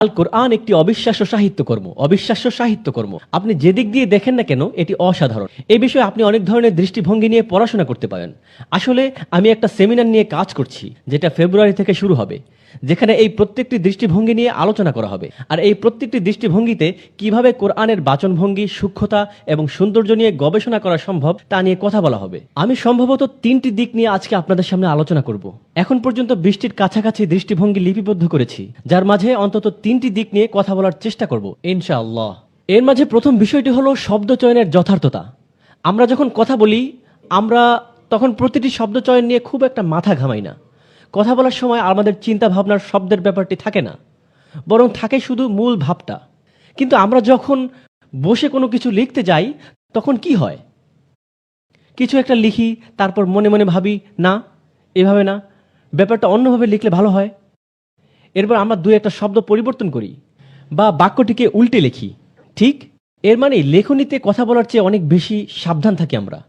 আল কোরআন একটি অবিশ্বাস্য সাহিত্যকর্ম। আপনি যে দিক দিয়ে দেখেন না কেন এটি অসাধারণ। এই বিষয়ে আপনি অনেক ধরনের দৃষ্টিভঙ্গি নিয়ে পড়াশোনা করতে পারেন। আসলে আমি একটা সেমিনার নিয়ে কাজ করছি, যেটা ফেব্রুয়ারি থেকে শুরু হবে, যেখানে এই প্রত্যেকটি দৃষ্টিভঙ্গি নিয়ে আলোচনা করা হবে। আর এই প্রত্যেকটি দৃষ্টিভঙ্গিতে কিভাবে কোরআনের বাচনভঙ্গি, সূক্ষ্মতা এবং সৌন্দর্য নিয়ে গবেষণা করা সম্ভব তা নিয়ে কথা বলা হবে। আমি সম্ভবত 3টি দিক নিয়ে আজকে আপনাদের সামনে আলোচনা করব। এখন পর্যন্ত 20টির কাছাকাছি দৃষ্টিভঙ্গি লিপিবদ্ধ করেছি, যার মাঝে অন্তত 3টি দিক নিয়ে কথা বলার চেষ্টা করব ইনশাআল্লাহ। এর মাঝে প্রথম বিষয়টি হলো শব্দ চয়নের যথার্থতা। আমরা যখন কথা বলি, আমরা তখন প্রতিটি শব্দ চয়ন নিয়ে খুব একটা মাথা ঘামাই না। কথা বলার সময় আমাদের চিন্তা ভাবনার শব্দের ব্যাপারটি থাকে না, বরং থাকে শুধু মূল ভাবটা। কিন্তু আমরা যখন বসে কোনো কিছু লিখতে যাই, তখন কি হয়? কিছু একটা লিখি, তারপর মনে মনে ভাবি, না, এভাবে না, ব্যাপারটা অন্যভাবে লিখলে ভালো হয়। এরপর আমরা 2-1টা শব্দ পরিবর্তন করি বা বাক্যটিকে উল্টে লিখি। ঠিক এর মানে লেখনীতে কথা বলার চেয়ে অনেক বেশি সাবধান থাকি আমরা।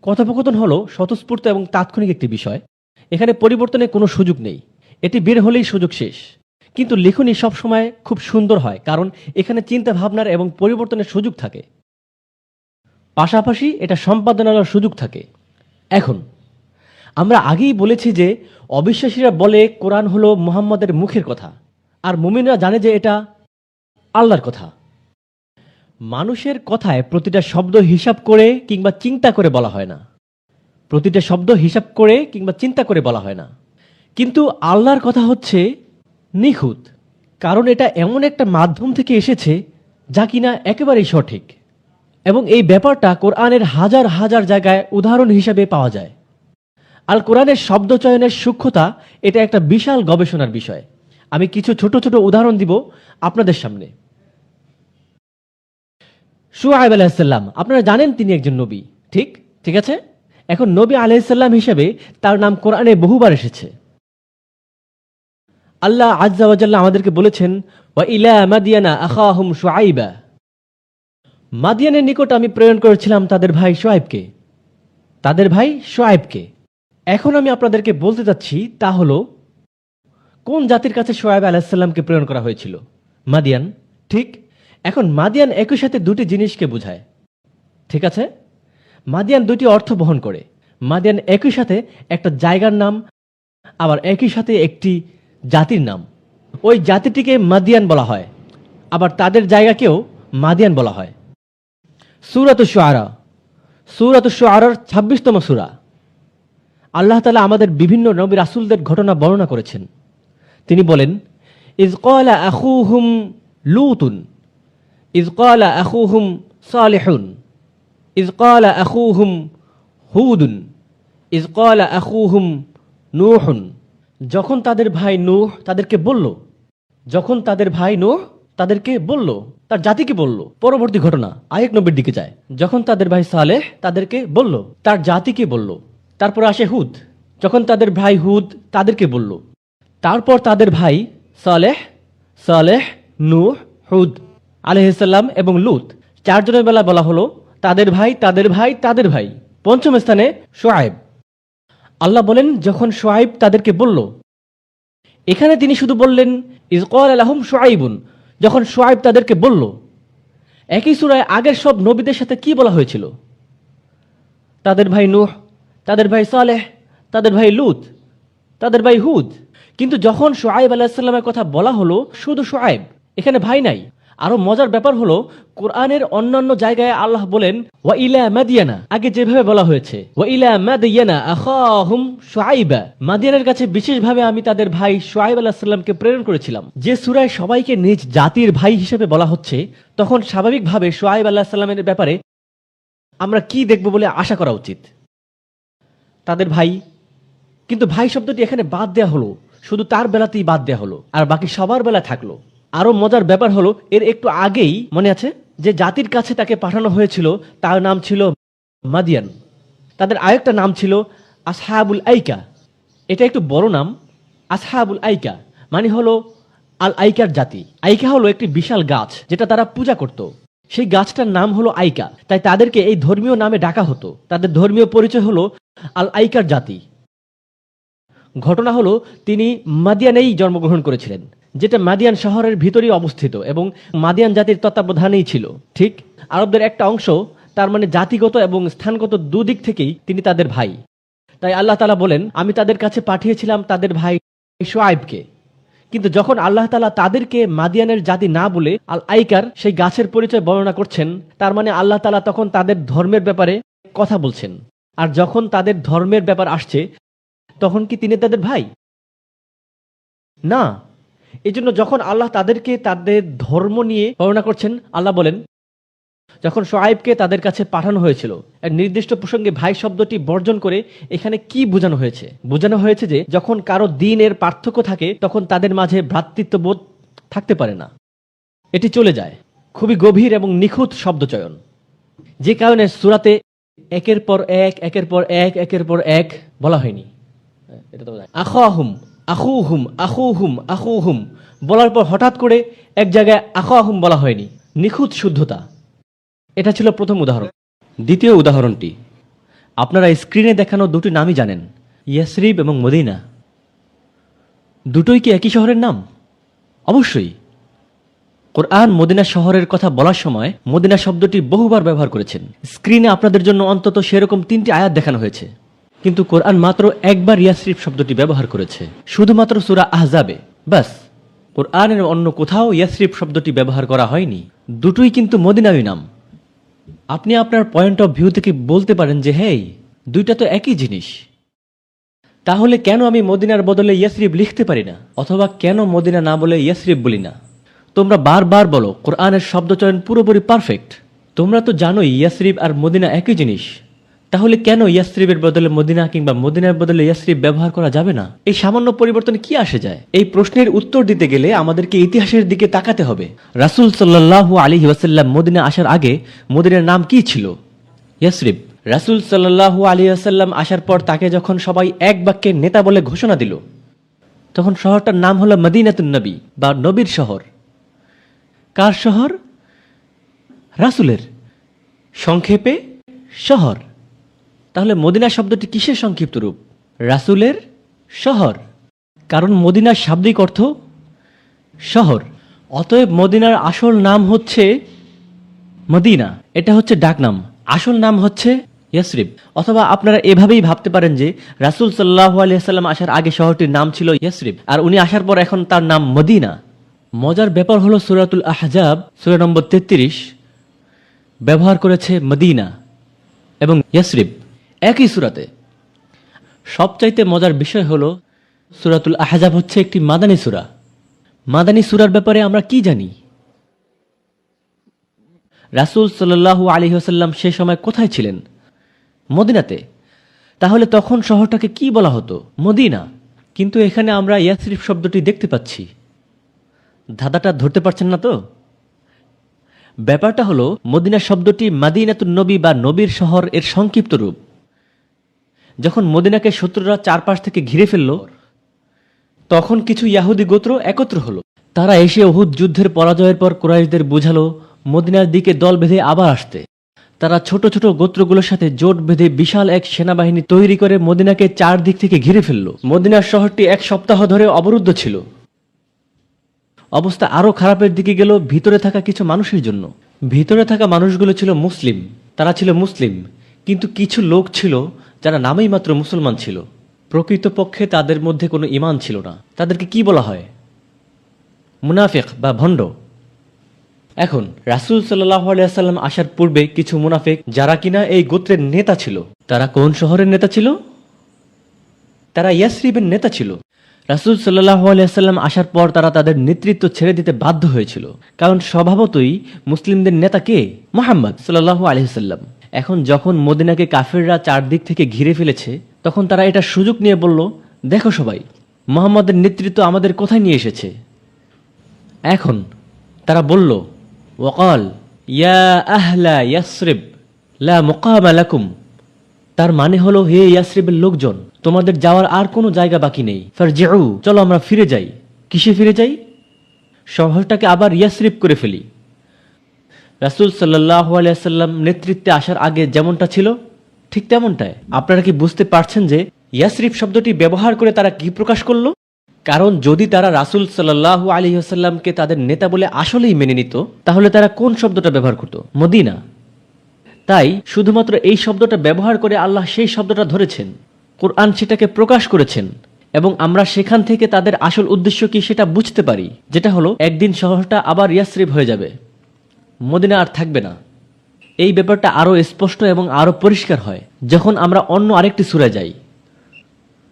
কথোপকথন হলো স্বতঃস্ফূর্ত এবং তাৎক্ষণিক একটি বিষয়। এখানে পরিবর্তনের কোনো সুযোগ নেই, এটি বের হলেই সুযোগ শেষ। কিন্তু লেখনী সবসময় খুব সুন্দর হয়, কারণ এখানে চিন্তা ভাবনার এবং পরিবর্তনের সুযোগ থাকে, পাশাপাশি এটা সম্পাদনার সুযোগ থাকে। এখন আমরা আগেই বলেছি যে অবিশ্বাসীরা বলে কোরআন হলো মুহাম্মদের মুখের কথা, আর মুমিনরা জানে যে এটা আল্লাহর কথা। মানুষের কথায় প্রতিটা শব্দ হিসাব করে কিংবা চিন্তা করে বলা হয় না, প্রতিটা শব্দ হিসাব করে কিংবা চিন্তা করে বলা হয় না। কিন্তু আল্লাহর কথা হচ্ছে নিখুঁত, কারণ এটা এমন একটা মাধ্যম থেকে এসেছে যা কিনা একেবারেই সঠিক। এবং এই ব্যাপারটা কোরআনের হাজার হাজার জায়গায় উদাহরণ হিসাবে পাওয়া যায়। আল কোরআনের শব্দ চয়নের সূক্ষ্মতা, এটা একটা বিশাল গবেষণার বিষয়। আমি কিছু ছোট ছোট উদাহরণ দিব আপনাদের সামনে। শুআয়ব আলাইহিসসালাম, আপনারা জানেন তিনি একজন নবী, ঠিক আছে। এখন নবী আলাইহিসসালাম হিসেবে তার নাম কোরআনে বহুবার এসেছে। আল্লাহ আজ্জা ওয়া জাল্লা আমাদেরকে বলেছেন, ওয়া ইলা মাদিয়ানা আখাহুম শুআইবা, মাদিয়ানের নিকট আমি প্রেরণ করেছিলাম তাদের ভাই শুআয়বকে। এখন আমি আপনাদেরকে বলতে চাচ্ছি, তা হলো কোন জাতির কাছে শুআয়ব আলাইহিস সালামকে প্রেরণ করা হয়েছিল? মাদিয়ান, ঠিক। এখন মাদিয়ান একই সাথে 2টি জিনিসকে বোঝায়, ঠিক আছে। মাদিয়ান 2টি অর্থ বহন করে। মাদিয়ান একই সাথে একটা জায়গার নাম, আবার একই সাথে একটি জাতির নাম। ওই জাতিটিকে মাদিয়ান বলা হয়, আবার তাদের জায়গাকেও মাদিয়ান বলা হয়। সূরাতুশ শুআরার 26তম সূরা। আল্লাহ তাআলা আমাদের বিভিন্ন নবী রাসূলদের ঘটনা বর্ণনা করেছেন। তিনি বলেন, ইয ক্বালা আখুহুম লূতুন, ইয ক্বালা আখুহুম সালিহুন, ইয ক্বালা আখুহুম হুদুন, ইয ক্বালা আখুহুম নূহুন। যখন তাদের ভাই নূহ তাদেরকে বলল, তার জাতিকে বলল। পরবর্তী ঘটনা আরেক নবীর দিকে যায়। যখন তাদের ভাই সালেহ তাদেরকে বলল, তার জাতিকে বলল। তারপর আসে হুদ, যখন তাদের ভাই হুদ তাদেরকে বলল। তারপর তাদের ভাই সালেহ, নূহ, হুদ আলাইহিসসালাম এবং লূত, 4 জনের বেলা বলা হলো তাদের ভাই। পঞ্চম স্থানে শুআয়ব। আল্লাহ বলেন, যখন শুআয়ব তাদেরকে বলল, এখানে তিনি শুধু বললেন ইয ক্বালা লাহুম শুআয়বুন, যখন শুআয়ব তাদেরকে বলল। একই সূরায় আগের সব নবীদের সাথে কি বলা হয়েছিল? তাদের ভাই নূহ, তাদের ভাই সালেহ, তাদের ভাই লূত, তাদের ভাই হুদ। কিন্তু যখন শুআয়ব আলাইহিস সালামের কথা বলা হলো, শুধু শুআয়ব, এখানে ভাই নাই। আরো মজার ব্যাপার হলো, কোরআনের অন্যান্য জায়গায় আল্লাহ বলেন ওয়া ইলা মাদিয়ানা, আগে যেভাবে বলা হয়েছে ওয়া ইলা মাদিয়ানা আখাহুম শুআইবা, মাদিয়ানের কাছে বিশেষভাবে আমি তাদের ভাই শুআয়ব আলাইহিস সালামকে প্রেরণ করেছিলাম। যে সূরায় সবাইকে নিজ জাতির ভাই হিসেবে বলা হচ্ছে, তখন স্বাভাবিকভাবে শুআয়ব আলাইহিস সালামের ব্যাপারে আমরা কি দেখব বলে আশা করা উচিত? তাদের ভাই। কিন্তু ভাই শব্দটি এখানে বাদ দেয়া হলো, শুধু তার বেলাতেই বাদ দেয়া হলো, আর বাকি সবার বেলা থাকলো। আরো মজার ব্যাপার হলো, এর একটু আগেই মনে আছে যে জাতির কাছে তাকে পাঠানো হয়েছিল, তার নাম ছিল মাদিয়ান। তাদের আরেকটা নাম ছিল আসহাবুল আইকা। এটা একটু বড় নাম। আসহাবুল আইকা মানে হলো আল আইকার জাতি। আইকা হলো একটি বিশাল গাছ, যেটা তারা পূজা করত। সেই গাছটার নাম হলো আইকা, তাই তাদেরকে এই ধর্মীয় নামে ডাকা হতো। তাদের ধর্মীয় পরিচয় হলো আল আইকার জাতি। ঘটনা হলো, তিনি মাদিয়ানেই জন্মগ্রহণ করেছিলেন, যেটা মাদিয়ান শহরের ভিতরেই অবস্থিত এবং মাদিয়ান জাতির তত্ত্বাবধানেই ছিল। ঠিক আরবদের একটা অংশ, তার মানে জাতিগত এবং স্থানগত দুদিক থেকেই তিনি তাদের ভাই। তাই আল্লাহ তাআলা বলেন, আমি তাদের কাছে পাঠিয়েছিলাম তাদের ভাই শুআয়বকে। কিন্তু যখন আল্লাহ তাআলা তাদেরকে মাদিয়ানের জাতি না বলে আল আইকার সেই গাছের পরিচয় বর্ণনা করছেন, তার মানে আল্লাহ তাআলা তখন তাদের ধর্মের ব্যাপারে কথা বলছেন। আর যখন তাদের ধর্মের ব্যাপার আসছে, তখন কি তিনি তাদের ভাই? না। এজন্য যখন আল্লাহ তাদেরকে তাদের ধর্ম নিয়ে বর্ণনা করছেন, আল্লাহ বলেন, যখন শুআয়বকে তাদের কাছে পাঠানো হয়েছিল, এক নির্দিষ্ট প্রসঙ্গে ভাই শব্দটি বর্জন করে এখানে কি বোঝানো হয়েছে? বোঝানো হয়েছে যে যখন কারো দ্বীনের পার্থক্য থাকে, তখন তাদের মাঝে ভ্রাতৃত্ববোধ থাকতে পারে না, এটি চলে যায়। খুবই গভীর এবং নিখুঁত শব্দচয়ন, যে কারণে সূরাতে একের পর এক একের পর এক একের পর এক বলা হয়নি। এটা তো আখাহুম আখুহুম আখুহুম আখুহুম বলার পর হঠাৎ করে এক জায়গায় আখাহুম বলা হয়নি। নিখুঁত শুদ্ধতা। এটা ছিল প্রথম উদাহরণ। দ্বিতীয় উদাহরণটি, আপনারা স্ক্রিনে দেখানো দুটি নামই জানেন, ইয়াসরিব এবং মদিনা। দুটোই কি একই শহরের নাম? অবশ্যই। কোরআন মদিনা শহরের কথা বলার সময় মদিনা শব্দটি বহুবার ব্যবহার করেছেন। স্ক্রিনে আপনাদের জন্য অন্তত সেরকম 3টি আয়াত দেখানো হয়েছে, কিন্তু কোরআন মাত্র একবার ইয়াসরিব শব্দটি ব্যবহার করেছে, শুধুমাত্র সূরা আহজাবে। ব্যাস, কোরআনের অন্য কোথাও ইয়াসরিব শব্দটি ব্যবহার করা হয়নি। দুটোই কিন্তু মদিনাዊ নাম। আপনি আপনার পয়েন্ট অফ ভিউ থেকে বলতে পারেন যে হেই, দুইটা তো একই জিনিস, তাহলে কেন আমি মদিনার বদলে ইয়াসরিব লিখতে পারি না? অথবা কেন মদিনা না বলে ইয়াসরিব বলি না? তোমরা বারবার বলো কোরআনের শব্দচয়ন পুরোপুরি পারফেক্ট। তোমরা তো জানোই ইয়াসরিব আর মদিনা একই জিনিস, তাহলে কেন ইয়াসরিবের বদলে মদিনা কিংবা মদিনার বদলে ইয়াসরিব ব্যবহার করা যাবে না? এই সামান্য পরিবর্তনে কি আসে যায়? এই প্রশ্নের উত্তর দিতে গেলে আমাদেরকে ইতিহাসের দিকে তাকাতে হবে। রাসূল সাল্লাল্লাহু আলাইহি ওয়াসাল্লাম মদিনা আসার আগে মদিনার নাম কি ছিল? ইয়াসরিব। রাসূল সাল্লাল্লাহু আলাইহি ওয়াসাল্লাম আসার পর তাকে যখন সবাই এক বাক্যে নেতা বলে ঘোষণা দিল, তখন শহরটার নাম হলো মদিনাতুন নবী বা নবীর শহর। কার শহর? রাসূলের। সংক্ষেপে শহর। তাহলে মদিনা শব্দটি কিসের সংক্ষিপ্ত রূপ? রাসূলের শহর। কারণ মদিনার শাব্দিক অর্থ শহর। অতএব মদিনার আসল নাম হচ্ছে মদিনা, এটা হচ্ছে ডাকনাম। আসল নাম হচ্ছে ইয়াসরিব। অথবা আপনারা এভাবেই ভাবতে পারেন যে রাসূল সাল্লাল্লাহু আলাইহি ওয়াসাল্লাম আসার আগে শহরটির নাম ছিল ইয়াসরিব, আর উনি আসার পর এখন তার নাম মদিনা। মজার ব্যাপার হলো সূরাতুল আহজাব সূরা নম্বর 33 ব্যবহার করেছে মদিনা এবং ইয়াসরিব একই সূরাতে। সবচাইতে মজার বিষয় হলো সূরাতুল আহজাব হচ্ছে একটি মাদানী সূরা। মাদানী সূরার ব্যাপারে আমরা কি জানি? রাসূল সাল্লাল্লাহু আলাইহি ওয়াসাল্লাম সে সময় কোথায় ছিলেন? মদিনাতে। তাহলে তখন শহরটাকে কি বলা হতো? মদিনা। কিন্তু এখানে আমরা ইয়াসরিব শব্দটি দেখতে পাচ্ছি। ধাঁধাটা ধরতে পারছেন না তো? ব্যাপারটা হলো মদিনা শব্দটি মাদিনাতুন নবী বা নবীর শহর এর সংক্ষিপ্ত রূপ। যখন মদিনাকে শত্রুরা চারপাশ থেকে ঘিরে ফেলল, তখন কিছু ইয়াহুদি গোত্র একত্র হলো। তারা এসে উহুদ যুদ্ধের পরাজয়ের পর কুরাইশদের বুঝালো মদিনার দিকে দল বেঁধে আবার আসতে। তারা ছোট ছোট গোত্রগুলোর সাথে জোট বেঁধে বিশাল এক সেনাবাহিনী তৈরি করে মদিনাকে চারদিক থেকে ঘিরে ফেলল। মদিনার শহরটি 1 সপ্তাহ ধরে অবরুদ্ধ ছিল। অবস্থা আরো খারাপের দিকে গেল ভিতরে থাকা কিছু মানুষের জন্য। ভিতরে থাকা মানুষগুলো ছিল মুসলিম, তারা ছিল মুসলিম, কিন্তু কিছু লোক ছিল যারা নামেই মাত্র মুসলমান ছিল। প্রকৃতপক্ষে তাদের মধ্যে কোনো ঈমান ছিল না। তাদেরকে কি বলা হয়? মুনাফিক বা ভণ্ড। এখন রাসূল সাল্লাল্লাহু আলাইহি ওয়াসাল্লাম আসার পূর্বে কিছু মুনাফিক যারা কিনা এই গোত্রের নেতা ছিল, তারা কোন শহরের নেতা ছিল? তারা ইয়াসরিবের নেতা ছিল। রাসূল সাল্লাল্লাহু আলাইহি ওয়াসাল্লাম আসার পর তারা তাদের নেতৃত্ব ছেড়ে দিতে বাধ্য হয়েছিল, কারণ স্বভাবতই মুসলিমদের নেতা কে? মুহাম্মদ সাল্লাল্লাহু আলাইহি ওয়াসাল্লাম। এখন যখন মদিনাকে কাফেররা চারদিক থেকে ঘিরে ফেলেছে, তখন তারা এটা সুযোগ নিয়ে বলল, দেখো সবাই, মুহাম্মদের নেতৃত্ব আমাদের কোথায় নিয়ে এসেছে। এখন তারা বলল, ওয়াকাল ইয়া আহলা ইয়াসরিব লা মুকামা লাকুম। তার মানে হলো, হে ইয়াসরিবের লোকজন, তোমাদের যাওয়ার আর কোনো জায়গা বাকি নেই। ফারজিউ, চলো আমরা ফিরে যাই। কিসে ফিরে যাই? শহরটাকে আবার ইয়াসরিব করে ফেলি। রাসূল সাল্লাল্লাহু আলাইহি ওয়াসাল্লাম নেতৃত্বে আসার আগে যেমনটা ছিল ঠিক তেমনটাই। আপনারা কি বুঝতে পারছেন যে ইয়াসরিব শব্দটি ব্যবহার করে তারা কি প্রকাশ করলো? কারণ যদি তারা রাসূল সাল্লাল্লাহু আলাইহি ওয়াসাল্লামকে তাদের নেতা বলে আসলেই মেনে নিত, তাহলে তারা কোন শব্দটা ব্যবহার করত? মদিনা। তাই শুধুমাত্র এই শব্দটা ব্যবহার করে আল্লাহ সেই শব্দটা ধরেছেন, কোরআন সেটাকে প্রকাশ করেছেন, এবং আমরা সেখান থেকে তাদের আসল উদ্দেশ্য কি সেটা বুঝতে পারি, যেটা হলো একদিন শহরটা আবার ইয়াসরিব হয়ে যাবে, মদিনা আর থাকবে না। এই ব্যাপারটা আরো স্পষ্ট এবং আরো পরিষ্কার হয় যখন আমরা অন্য আরেকটি সূরা যাই,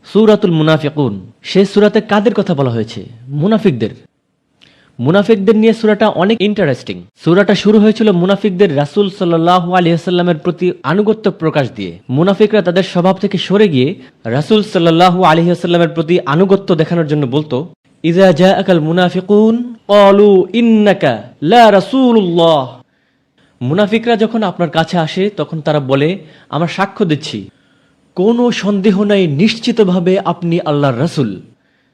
সূরাতুল মুনাফিকুন। সেই সূরাতে কাদের কথা বলা হয়েছে? মুনাফিকদের। মুনাফিকদের নিয়ে সূরাটা অনেক ইন্টারেস্টিং। সূরাটা শুরু হয়েছিল মুনাফিকদের রাসূল সাল্লাল্লাহু আলাইহি ওয়াসাল্লামের প্রতি আনুগত্য প্রকাশ দিয়ে। মুনাফিকরা তাদের স্বভাব থেকে সরে গিয়ে রাসূল সাল্লাল্লাহু আলাইহি ওয়াসাল্লামের প্রতি আনুগত্য দেখানোর জন্য বলতো, ইযা জাআকাল মুনাফিকুন ক্বালু ইন্নাকা লা রাসূলুল্লাহ। মুনাফিকরা যখন আপনার কাছে আসে তখন তারা বলে, আমরা সাক্ষ্য দিচ্ছি, কোনো সন্দেহ নাই নিশ্চিতভাবে আপনি আল্লাহর রাসূল।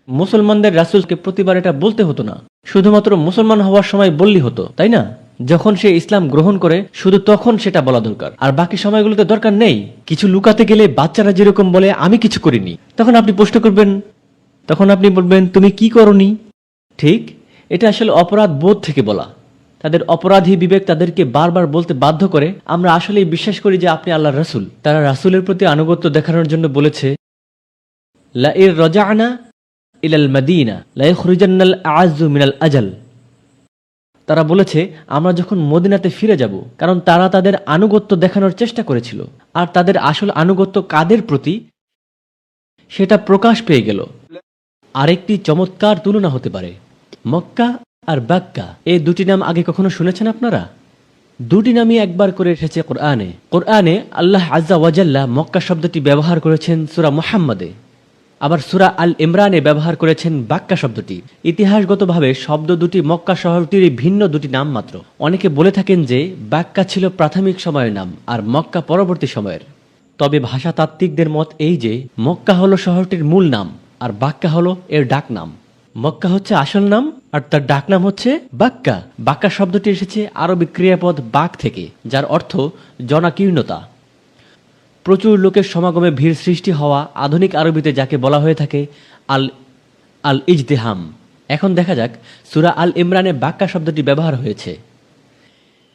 মুসলমানদের রাসূলকে প্রতিবার এটা বলতে হতো না, শুধুমাত্র মুসলমান হওয়ার সময় বললেই হতো, তাই না? যখন সে ইসলাম গ্রহণ করে শুধু তখন সেটা বলা দরকার, আর বাকি সময়গুলোতে দরকার নেই। কিছু লুকাতে গেলে বাচ্চারা যেরকম বলে আমি কিছু করিনি, তখন আপনি প্রশ্ন করবেন, তখন আপনি বলবেন তুমি কি করনি। ঠিক, এটা আসলে অপরাধ বোধ থেকে বলা। তাদের অপরাধী বিবেক তাদেরকে বারবার বলতে বাধ্য করে, আমরা আসলেই বিশ্বাস করি যে আপনি আল্লাহর রাসূল। তারা রাসূলের প্রতি আনুগত্য দেখানোর জন্য বলেছে, লা ইর রাজা'না ইলাল মাদিনা লা ইখরিজান্নাল আ'আজ্জু মিনাল আজাল। তারা বলেছে আমরা যখন মদিনাতে ফিরে যাব, কারণ তারা তাদের আনুগত্য দেখানোর চেষ্টা করেছিল, আর তাদের আসল আনুগত্য কাদের প্রতি সেটা প্রকাশ পেয়ে গেল। আরেকটি চমৎকার তুলনা হতে পারে মক্কা আর বাক্কা। এই দুটি নাম আগে কখনো শুনেছেন আপনারা? দুটি নামই একবার করে এসেছে কোরআনে। কোরআনে আল্লাহ আজ্জা ওয়াজাল্লা মক্কা শব্দটি ব্যবহার করেছেন সূরা মুহাম্মাদে, আবার সূরা আল ইমরানে ব্যবহার করেছেন বাক্কা শব্দটি। ইতিহাসগতভাবে শব্দ দুটি মক্কা শহরটিরই ভিন্ন দুটি নাম মাত্র। অনেকে বলে থাকেন যে বাক্কা ছিল প্রাথমিক সময়ের নাম আর মক্কা পরবর্তী সময়ের। তবে ভাষাতাত্ত্বিকদের মত এই যে মক্কা হলো শহরটির মূল নাম আর বাক্কা হলো এর ডাক নাম। মক্কা হচ্ছে আসল নাম আর তার ডাক নাম হচ্ছে বাক্কা। বাক্কা শব্দটি এসেছে আরবি ক্রিয়াপদ বাক থেকে, যার অর্থ জনাকীর্ণতা। প্রচুর লোকের সমাগমে ভিড় সৃষ্টি হওয়া, আধুনিক আরবিতে যাকে বলা হয়ে থাকে আল আল ইজতিহাম। এখন দেখা যাক সূরা আল ইমরানে বাক্কা শব্দটি ব্যবহার হয়েছে,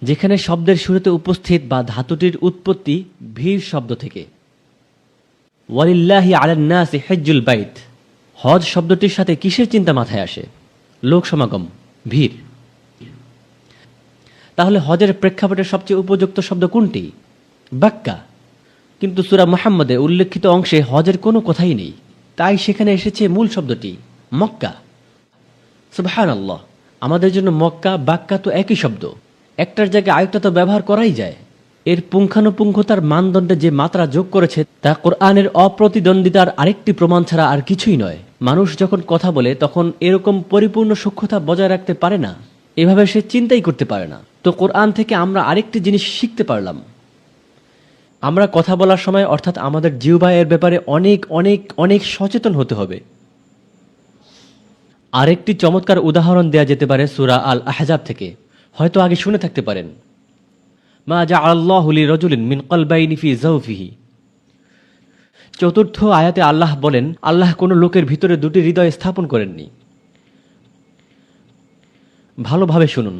যেখানে শব্দের শুরুতে উপস্থিত বা ধাতুটির উৎপত্তি ভিড় শব্দ থেকে। ওয়ালিল্লাহি আলান নাসি হিজ্জুল বাইত। হজ শব্দটির সাথে কিসের চিন্তা মাথায় আসে? লোক সমাগম, ভিড়। তাহলে হজের প্রেক্ষাপটে সবচেয়ে উপযুক্ত শব্দ কোনটি? বাক্কা। কিন্তু সূরা মুহাম্মাদে উল্লেখিত অংশে হজের কোনো কথাই নেই, তাই সেখানে এসেছে মূল শব্দটি মক্কা। সুবহানাল্লাহ, আমাদের জন্য মক্কা বাক্কা তো একই শব্দ, একটার জায়গায় আরেকটা তো ব্যবহার করাই যায়। এর পুঙ্খানুপুঙ্খতার মানদণ্ডে যে মাত্রা যোগ করেছে তা কোরআনের অপ্রতিদ্বন্দ্বিতার আরেকটি প্রমাণ ছাড়া আর কিছুই নয়। মানুষ যখন কথা বলে তখন এরকম পরিপূর্ণ সূক্ষ্মতা বজায় রাখতে পারে না, এভাবে সে চিন্তাই করতে পারে না। তো কোরআন থেকে আমরা আরেকটি জিনিস শিখতে পারলাম, আমরা কথা বলার সময় অর্থাৎ আমাদের জিহ্বা এর ব্যাপারে অনেক অনেক অনেক সচেতন হতে হবে। আরেকটি চমৎকার উদাহরণ দেয়া যেতে পারে সূরা আল আহজাব থেকে, হয়তো আগে শুনে থাকতে পারেন। মা জাআলাল্লাহু লিরাজুলিন মিন কলবাইনি ফি জাওফিহি। চতুর্থ আয়াতে আল্লাহ বলেন, আল্লাহ কোনো লোকের ভিতরে দুটি হৃদয় স্থাপন করেননি। ভালোভাবে শুনুন,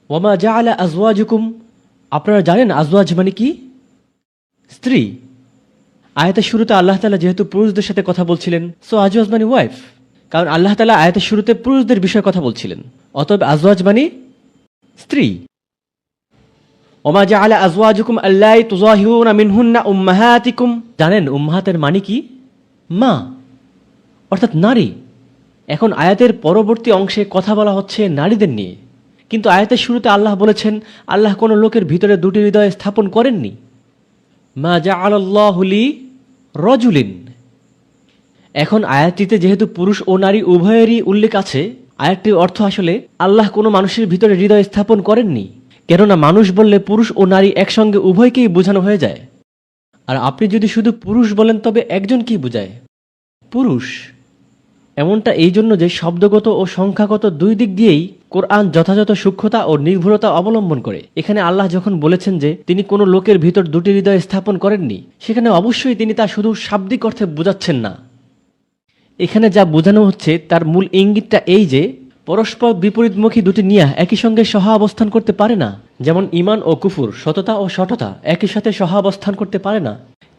ওয়ামা জাআলা আজওয়াজুকুম। আপনারা জানেন আজওয়াজ মানে কি? স্ত্রী। আয়াতের শুরুতে আল্লাহ তাআলা যেহেতু পুরুষদের সাথে কথা বলছিলেন, সো আজওয়াজ মানে ওয়াইফ, কারণ আল্লাহ তাআলা আয়াতের শুরুতে পুরুষদের বিষয়ে কথা বলছিলেন, অতএব আজওয়াজ মানে স্ত্রী। ওমা জাআলা আজওয়াজুকুম আল্লাই তুযাহিরুনা মিনহুন্না উম্মাহাতিকুম। জানেন উম্মাহাতের মানে কি? মা, অর্থাৎ নারী। এখন আয়াতের পরবর্তী অংশে কথা বলা হচ্ছে নারীদের নিয়ে, কিন্তু আয়াতের শুরুতে আল্লাহ বলেছেন আল্লাহ কোনো লোকের ভিতরে দুটি হৃদয় স্থাপন করেননি। মা জাআলাল্লাহু লিরাজুলিন। এখন আয়াতটিতে যেহেতু পুরুষ ও নারী উভয়েরই উল্লেখ আছে, আয়াতটির অর্থ আসলে আল্লাহ কোনো মানুষের ভিতরে হৃদয় স্থাপন করেননি, কেননা মানুষ বললে পুরুষ ও নারী একসঙ্গে উভয়কেই বোঝানো হয়ে যায়। আর আপনি যদি শুধু পুরুষ বলেন তবে একজনকেই বোঝায়, পুরুষ। এমনটা এই জন্য যে শব্দগত ও সংখ্যাগত দুই দিক দিয়েই কোরআন যথাযথ সূক্ষ্মতা ও নির্ভুলতা অবলম্বন করে। এখানে আল্লাহ যখন বলেছেন যে তিনি কোনো লোকের ভিতর দুটি হৃদয় স্থাপন করেননি, সেখানে অবশ্যই তিনি তা শুধু শাব্দিক অর্থে বোঝাচ্ছেন না। এখানে যা বোঝানো হচ্ছে তার মূল ইঙ্গিতটা এই যে পরস্পর বিপরীতমুখী দুটি নিয়াহ একই সঙ্গে সহাবস্থান করতে পারে না। যেমন ঈমান ও কুফর, সততা ও শঠতা একই সাথে সহাবস্থান করতে পারে না,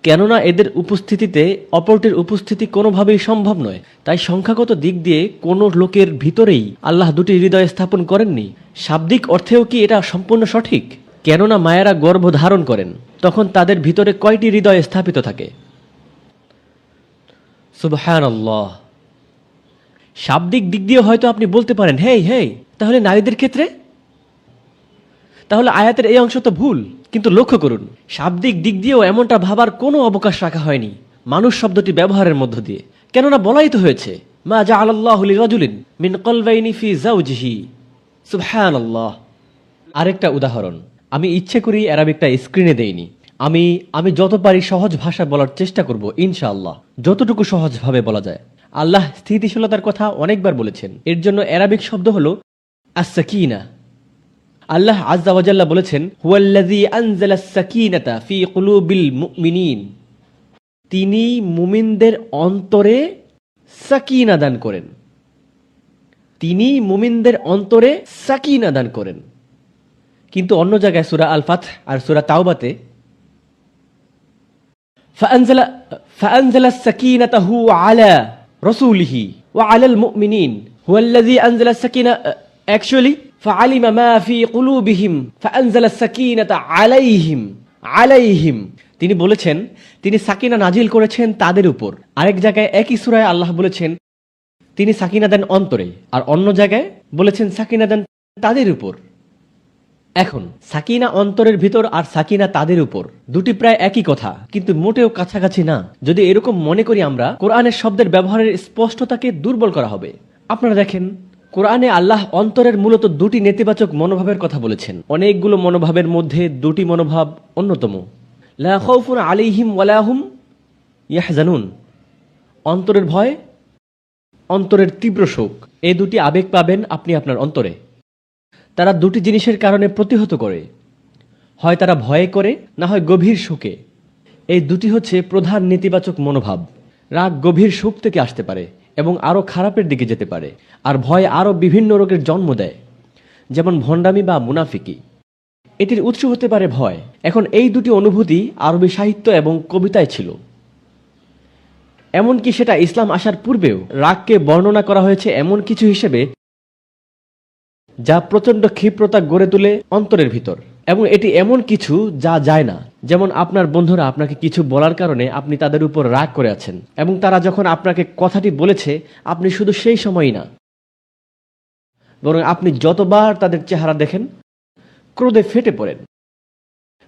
কেননা এদের উপস্থিতিতে অপরটির উপস্থিতি কোনোভাবেই সম্ভব নয়। তাই সংখ্যাগত দিক দিয়ে কোনো লোকের ভিতরেই আল্লাহ দুটি হৃদয় স্থাপন করেননি। শাব্দিক অর্থেও কি এটা সম্পূর্ণ সঠিক? কেননা মায়েরা গর্ভ ধারণ করেন, তখন তাদের ভিতরে কয়টি হৃদয় স্থাপিত থাকে? সুবহানাল্লাহ। শাব্দিক দিক দিয়ে হয়তো আপনি বলতে পারেন, হেই হেই, তাহলে নারীদের ক্ষেত্রে? তাহলে আয়াতের এই অংশ তো ভুল। কিন্তু লক্ষ্য করুন, শাব্দিক দিক দিয়েও এমনটা ভাবার কোনো অবকাশ রাখা হয়নি মানুষ শব্দটি ব্যবহারের মধ্য দিয়ে। কেননা বলাই তো হয়েছে, মা জাআলাল্লাহু লিরাজুলিন মিন কলবাইনি ফি যাওজিহি। সুবহানাল্লাহ। আরেকটা উদাহরণ, আমি ইচ্ছে করি অ্যারাবিকটা স্ক্রিনে দেইনি। আমি যত পারি সহজ ভাষা বলার চেষ্টা করব ইনশাআল্লাহ, যতটুকু সহজভাবে বলা যায়। আল্লাহ স্থিতিশীলতার কথা অনেকবার বলেছেন, এর জন্য অ্যারাবিক শব্দ হলো আস-সাকিনা। আল্লাহ আযজা ওয়া জাল্লা বলেছেন, হুয়াল্লাযী আনজালাস সাকিনাতা ফি কুলুবিল মুমিনিন। তিনি মুমিনদের অন্তরে সাকিনা দান করেন। তিনি মুমিনদের অন্তরে সাকিনা দান করেন। কিন্তু অন্য জায়গায় সূরা আল ফাতহ আর সূরা তাওবাতে ফাআনজালাস সাকিনাতাহু আলা রাসূলিহি ওয়া আলাল মুমিনিন হুয়াল্লাযী আনজালাস সাকিনা অ্যাকচুয়ালি ফাআলিমা মা ফি কুলুবিহিম ফাআনজালাস সাকিনাতা আলাইহিম। তিনি বলেছেন তিনি সাকিনা নাজিল করেছেন তাদের উপর। আরেক জায়গায় একই সূরায় আল্লাহ বলেছেন তিনি সাকিনা দেন অন্তরে, আর অন্য জায়গায় বলেছেন সাকিনা দেন তাদের উপর। এখন সাকিনা অন্তরের ভিতর আর সাকিনা তাদের উপর, দুটি প্রায় একই কথা, কিন্তু মোটেও কাছাকাছি না। যদি এরকম মনে করি আমরা, কোরআনের শব্দের ব্যবহারের স্পষ্টতাকে দুর্বল করা হবে। আপনারা দেখেন, কোরআনে আল্লাহ অন্তরের মূলত দুটি নেতিবাচক মনোভাবের কথা বলেছেন। অনেকগুলো মনোভাবের মধ্যে দুটি মনোভাব অন্যতম। লা খাউফুন আলাইহিম ওয়ালা হুম ইয়াহজানুন। অন্তরের ভয়, অন্তরের তীব্র শোক, এই দুটি আবেগ পাবেন আপনি আপনার অন্তরে। তারা দুটি জিনিসের কারণে প্রতিহত করে, হয় তারা ভয়ে করে, না হয় গভীর শোকে। এই দুটি হচ্ছে প্রধান নেতিবাচক মনোভাব। রাগ গভীর শোক থেকে আসতে পারে এবং আরও খারাপের দিকে যেতে পারে, আর ভয় আরও বিভিন্ন রোগের জন্ম দেয়, যেমন ভণ্ডামি বা মুনাফিকি। এটির উৎস হতে পারে ভয়। এখন এই দুটি অনুভূতি আরবি সাহিত্য এবং কবিতায় ছিল। এমনকি সেটা ইসলাম আসার পূর্বেও রাগকে বর্ণনা করা হয়েছে এমন কিছু হিসেবে যা প্রচণ্ড ক্ষিপ্রতা গড়ে তোলে অন্তরের ভিতর, এবং এটি এমন কিছু যা যায় না। যেমন আপনার বন্ধুরা আপনাকে কিছু বলার কারণে আপনি তাদের উপর রাগ করে আছেন, এবং তারা যখন আপনাকে কথাটি বলেছে আপনি শুধু সেই সময়ই না, বরং আপনি যতবার তাদের চেহারা দেখেন ক্রোধে ফেটে পড়েন।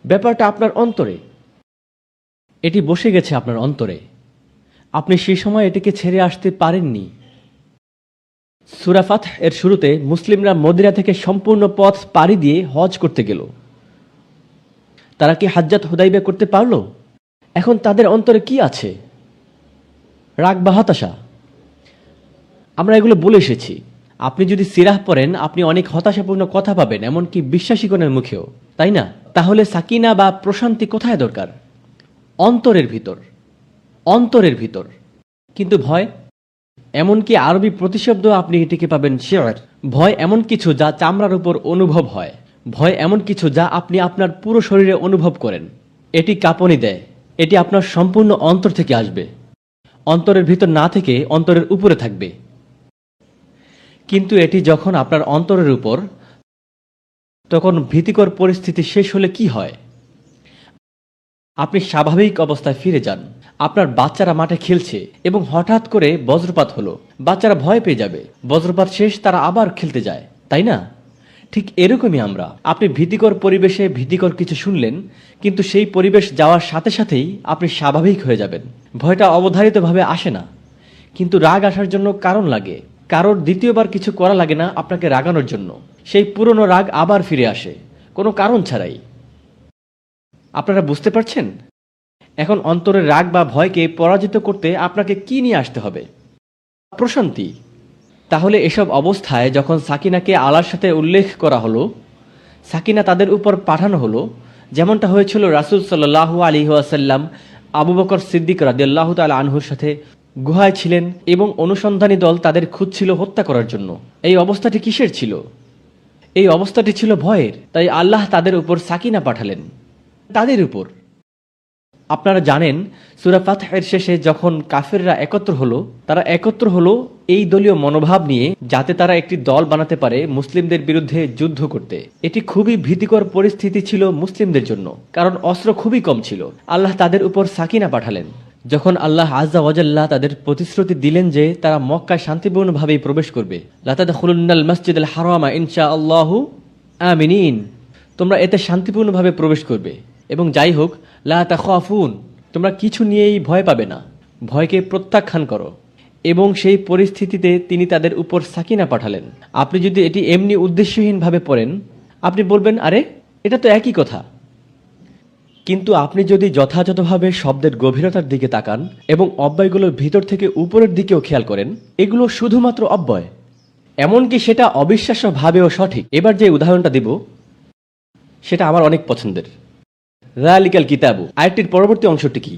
ব্যাপারটা আপনার অন্তরে, এটি বসে গেছে আপনার অন্তরে। আপনি সেই সময় এটিকে ছেড়ে আসতে পারেননি। সূরা ফাতহ এর শুরুতে মুসলিমরা মদিনা থেকে সম্পূর্ণ পথ পাড়ি দিয়ে হজ করতে গেল। তারা কি হাজ্জাত হুদাইবিয়া করতে পারল? এখন তাদের অন্তরে কি আছে? রাগ বা হতাশা? আমরা এগুলো বলে এসেছি। আপনি যদি সিরাহ পড়েন আপনি অনেক হতাশাপূর্ণ কথা পাবেন, এমনকি বিশ্বাসীগণের মুখেও, তাই না? তাহলে সাকিনা বা প্রশান্তি কোথায় দরকার? অন্তরের ভিতর, অন্তরের ভিতর। কিন্তু ভয়, এমনকি আরবি প্রতিশব্দ আপনি এটিকে পাবেন শিয়র। ভয় এমন কিছু যা চামড়ার উপর অনুভব হয়। ভয় এমন কিছু যা আপনি আপনার পুরো শরীরে অনুভব করেন। এটি কাঁপুনি দেয়। এটি আপনার সম্পূর্ণ অন্তর থেকে আসবে, অন্তরের ভিতর না থেকে অন্তরের উপরে থাকবে। কিন্তু এটি যখন আপনার অন্তরের উপর, তখন ভীতিকর পরিস্থিতি শেষ হলে কি হয়? আপনি স্বাভাবিক অবস্থায় ফিরে যান। আপনার বাচ্চারা মাঠে খেলছে এবং হঠাৎ করে বজ্রপাত হলো, বাচ্চারা ভয় পেয়ে যাবে। বজ্রপাত শেষ, তারা আবার খেলতে যায়, তাই না? ঠিক এরকমই আমরা। আপনি ভীতিকর পরিবেশে ভীতিকর কিছু শুনলেন, কিন্তু সেই পরিবেশ যাওয়ার সাথে সাথেই আপনি স্বাভাবিক হয়ে যাবেন। ভয়টা অবধারিতভাবে আসে না, কিন্তু রাগ আসার জন্য কারণ লাগে। কারোর দ্বিতীয়বার কিছু করা লাগে না আপনাকে রাগানোর জন্য। সেই পুরনো রাগ আবার ফিরে আসে কোনো কারণ ছাড়াই। আপনারা বুঝতে পারছেন? এখন অন্তরের রাগ বা ভয়কে পরাজিত করতে আপনাকে কি নিয়ে আসতে হবে? প্রশান্তি। তাহলে এসব অবস্থায় যখন সাকিনাকে আল্লাহর সাথে উল্লেখ করা হলো, সাকিনা তাদের উপর পাঠানো হলো, যেমনটা হয়েছিল রাসূল সাল্লাল্লাহু আলাইহি ওয়াসাল্লাম আবু বকর সিদ্দিক রাদিয়াল্লাহু তাআলা আনহুর সাথে গুহায় ছিলেন এবং অনুসন্ধানী দল তাদের খুঁজছিল হত্যা করার জন্য। এই অবস্থাটি কিসের ছিল? এই অবস্থাটি ছিল ভয়ের। তাই আল্লাহ তাদের উপর সাকিনা পাঠালেন, তাদের উপর। আপনারা জানেন সূরা ফাতহের শেষে যখন কাফেররা একত্র হলো, তারা একত্র হলো এই দলীয় মনোভাব নিয়ে, যাতে তারা একটি দল বানাতে পারে মুসলিমদের বিরুদ্ধে যুদ্ধ করতে। এটি খুবই ভীতিকর পরিস্থিতি ছিল মুসলিমদের জন্য, কারণ অস্ত্র খুবই কম ছিল। আল্লাহ তাদের উপর সাকিনা পাঠালেন। যখন আল্লাহ আজ্জা ওয়াজাল্লাহ তাদের প্রতিশ্রুতি দিলেন যে তারা মক্কায় শান্তিপূর্ণভাবে প্রবেশ করবে, লাতাদখুলুন্নাল মাসজিদাল হারামা ইনশাআল্লাহু আমিনিন, তোমরা এতে শান্তিপূর্ণভাবে প্রবেশ করবে এবং যাই হোক লা তাখাফুন, তোমরা কিছু নিয়েই ভয় পাবে না, ভয়কে প্রত্যাখ্যান করো। এবং সেই পরিস্থিতিতে তিনি তাদের উপর সাকিনা পাঠালেন। আপনি যদি এটি এমনি উদ্দেশ্যহীনভাবে পড়েন, আপনি বলবেন আরে এটা তো একই কথা। কিন্তু আপনি যদি যথাযথভাবে শব্দের গভীরতার দিকে তাকান এবং অব্যয়গুলোর ভিতর থেকে উপরের দিকেও খেয়াল করেন, এগুলো শুধুমাত্র অব্যয়, এমনকি সেটা অবিশ্বাস্যভাবেও সঠিক। এবার যে উদাহরণটা দিব সেটা আমার অনেক পছন্দের। যালিকাল কিতাবু আয়াতটির পরবর্তী অংশটি কি?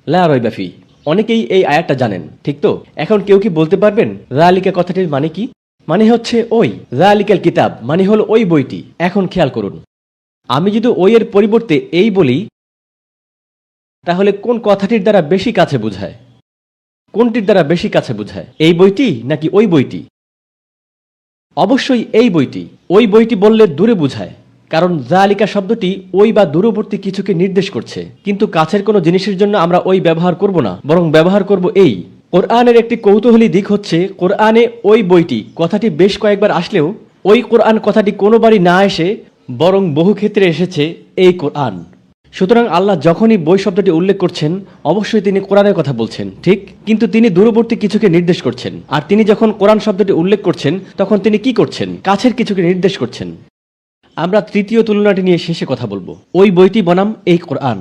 লা রাইবা ফি। অনেকেই এই আয়াতটা জানেন, ঠিক তো? এখন কেউ কি বলতে পারবেন যালিকা কথাটির মানে কি? মানে হচ্ছে ওই। যালিকাল কিতাব মানে হলো ওই বইটি। এখন খেয়াল করুন, আমি যদি ওই এর পরিবর্তে এই বলি, তাহলে কোন কথাটির দ্বারা বেশি কাছে বোঝায়? কোনটির দ্বারা বেশি কাছে বোঝায়, এই বইটি নাকি ওই বইটি? অবশ্যই এই বইটি। ওই বইটি বললে দূরে বোঝায়, কারণ যালিকা শব্দটি ওই বা দূরবর্তী কিছুকে নির্দেশ করছে। কিন্তু কাছের কোনো জিনিসের জন্য আমরা ওই ব্যবহার করব না, বরং ব্যবহার করব এই। কোরআনের একটি কৌতূহলী দিক হচ্ছে, কোরআনে ওই বইটি কথাটি বেশ কয়েকবার আসলেও ওই কোরআন কথাটি কোনোবারই না এসে বরং বহু ক্ষেত্রে এসেছে এই কোরআন। সুতরাং আল্লাহ যখনই বই শব্দটি উল্লেখ করছেন, অবশ্যই তিনি কোরআনের কথা বলছেন, ঠিক? কিন্তু তিনি দূরবর্তী কিছুকে নির্দেশ করছেন। আর তিনি যখন কোরআন শব্দটি উল্লেখ করছেন, তখন তিনি কি করছেন? কাছের কিছুকে নির্দেশ করছেন। আমরা তৃতীয় তুলনাটি নিয়ে শেষে কথা বলবো। ওই বইটি বনাম এই কোরআন।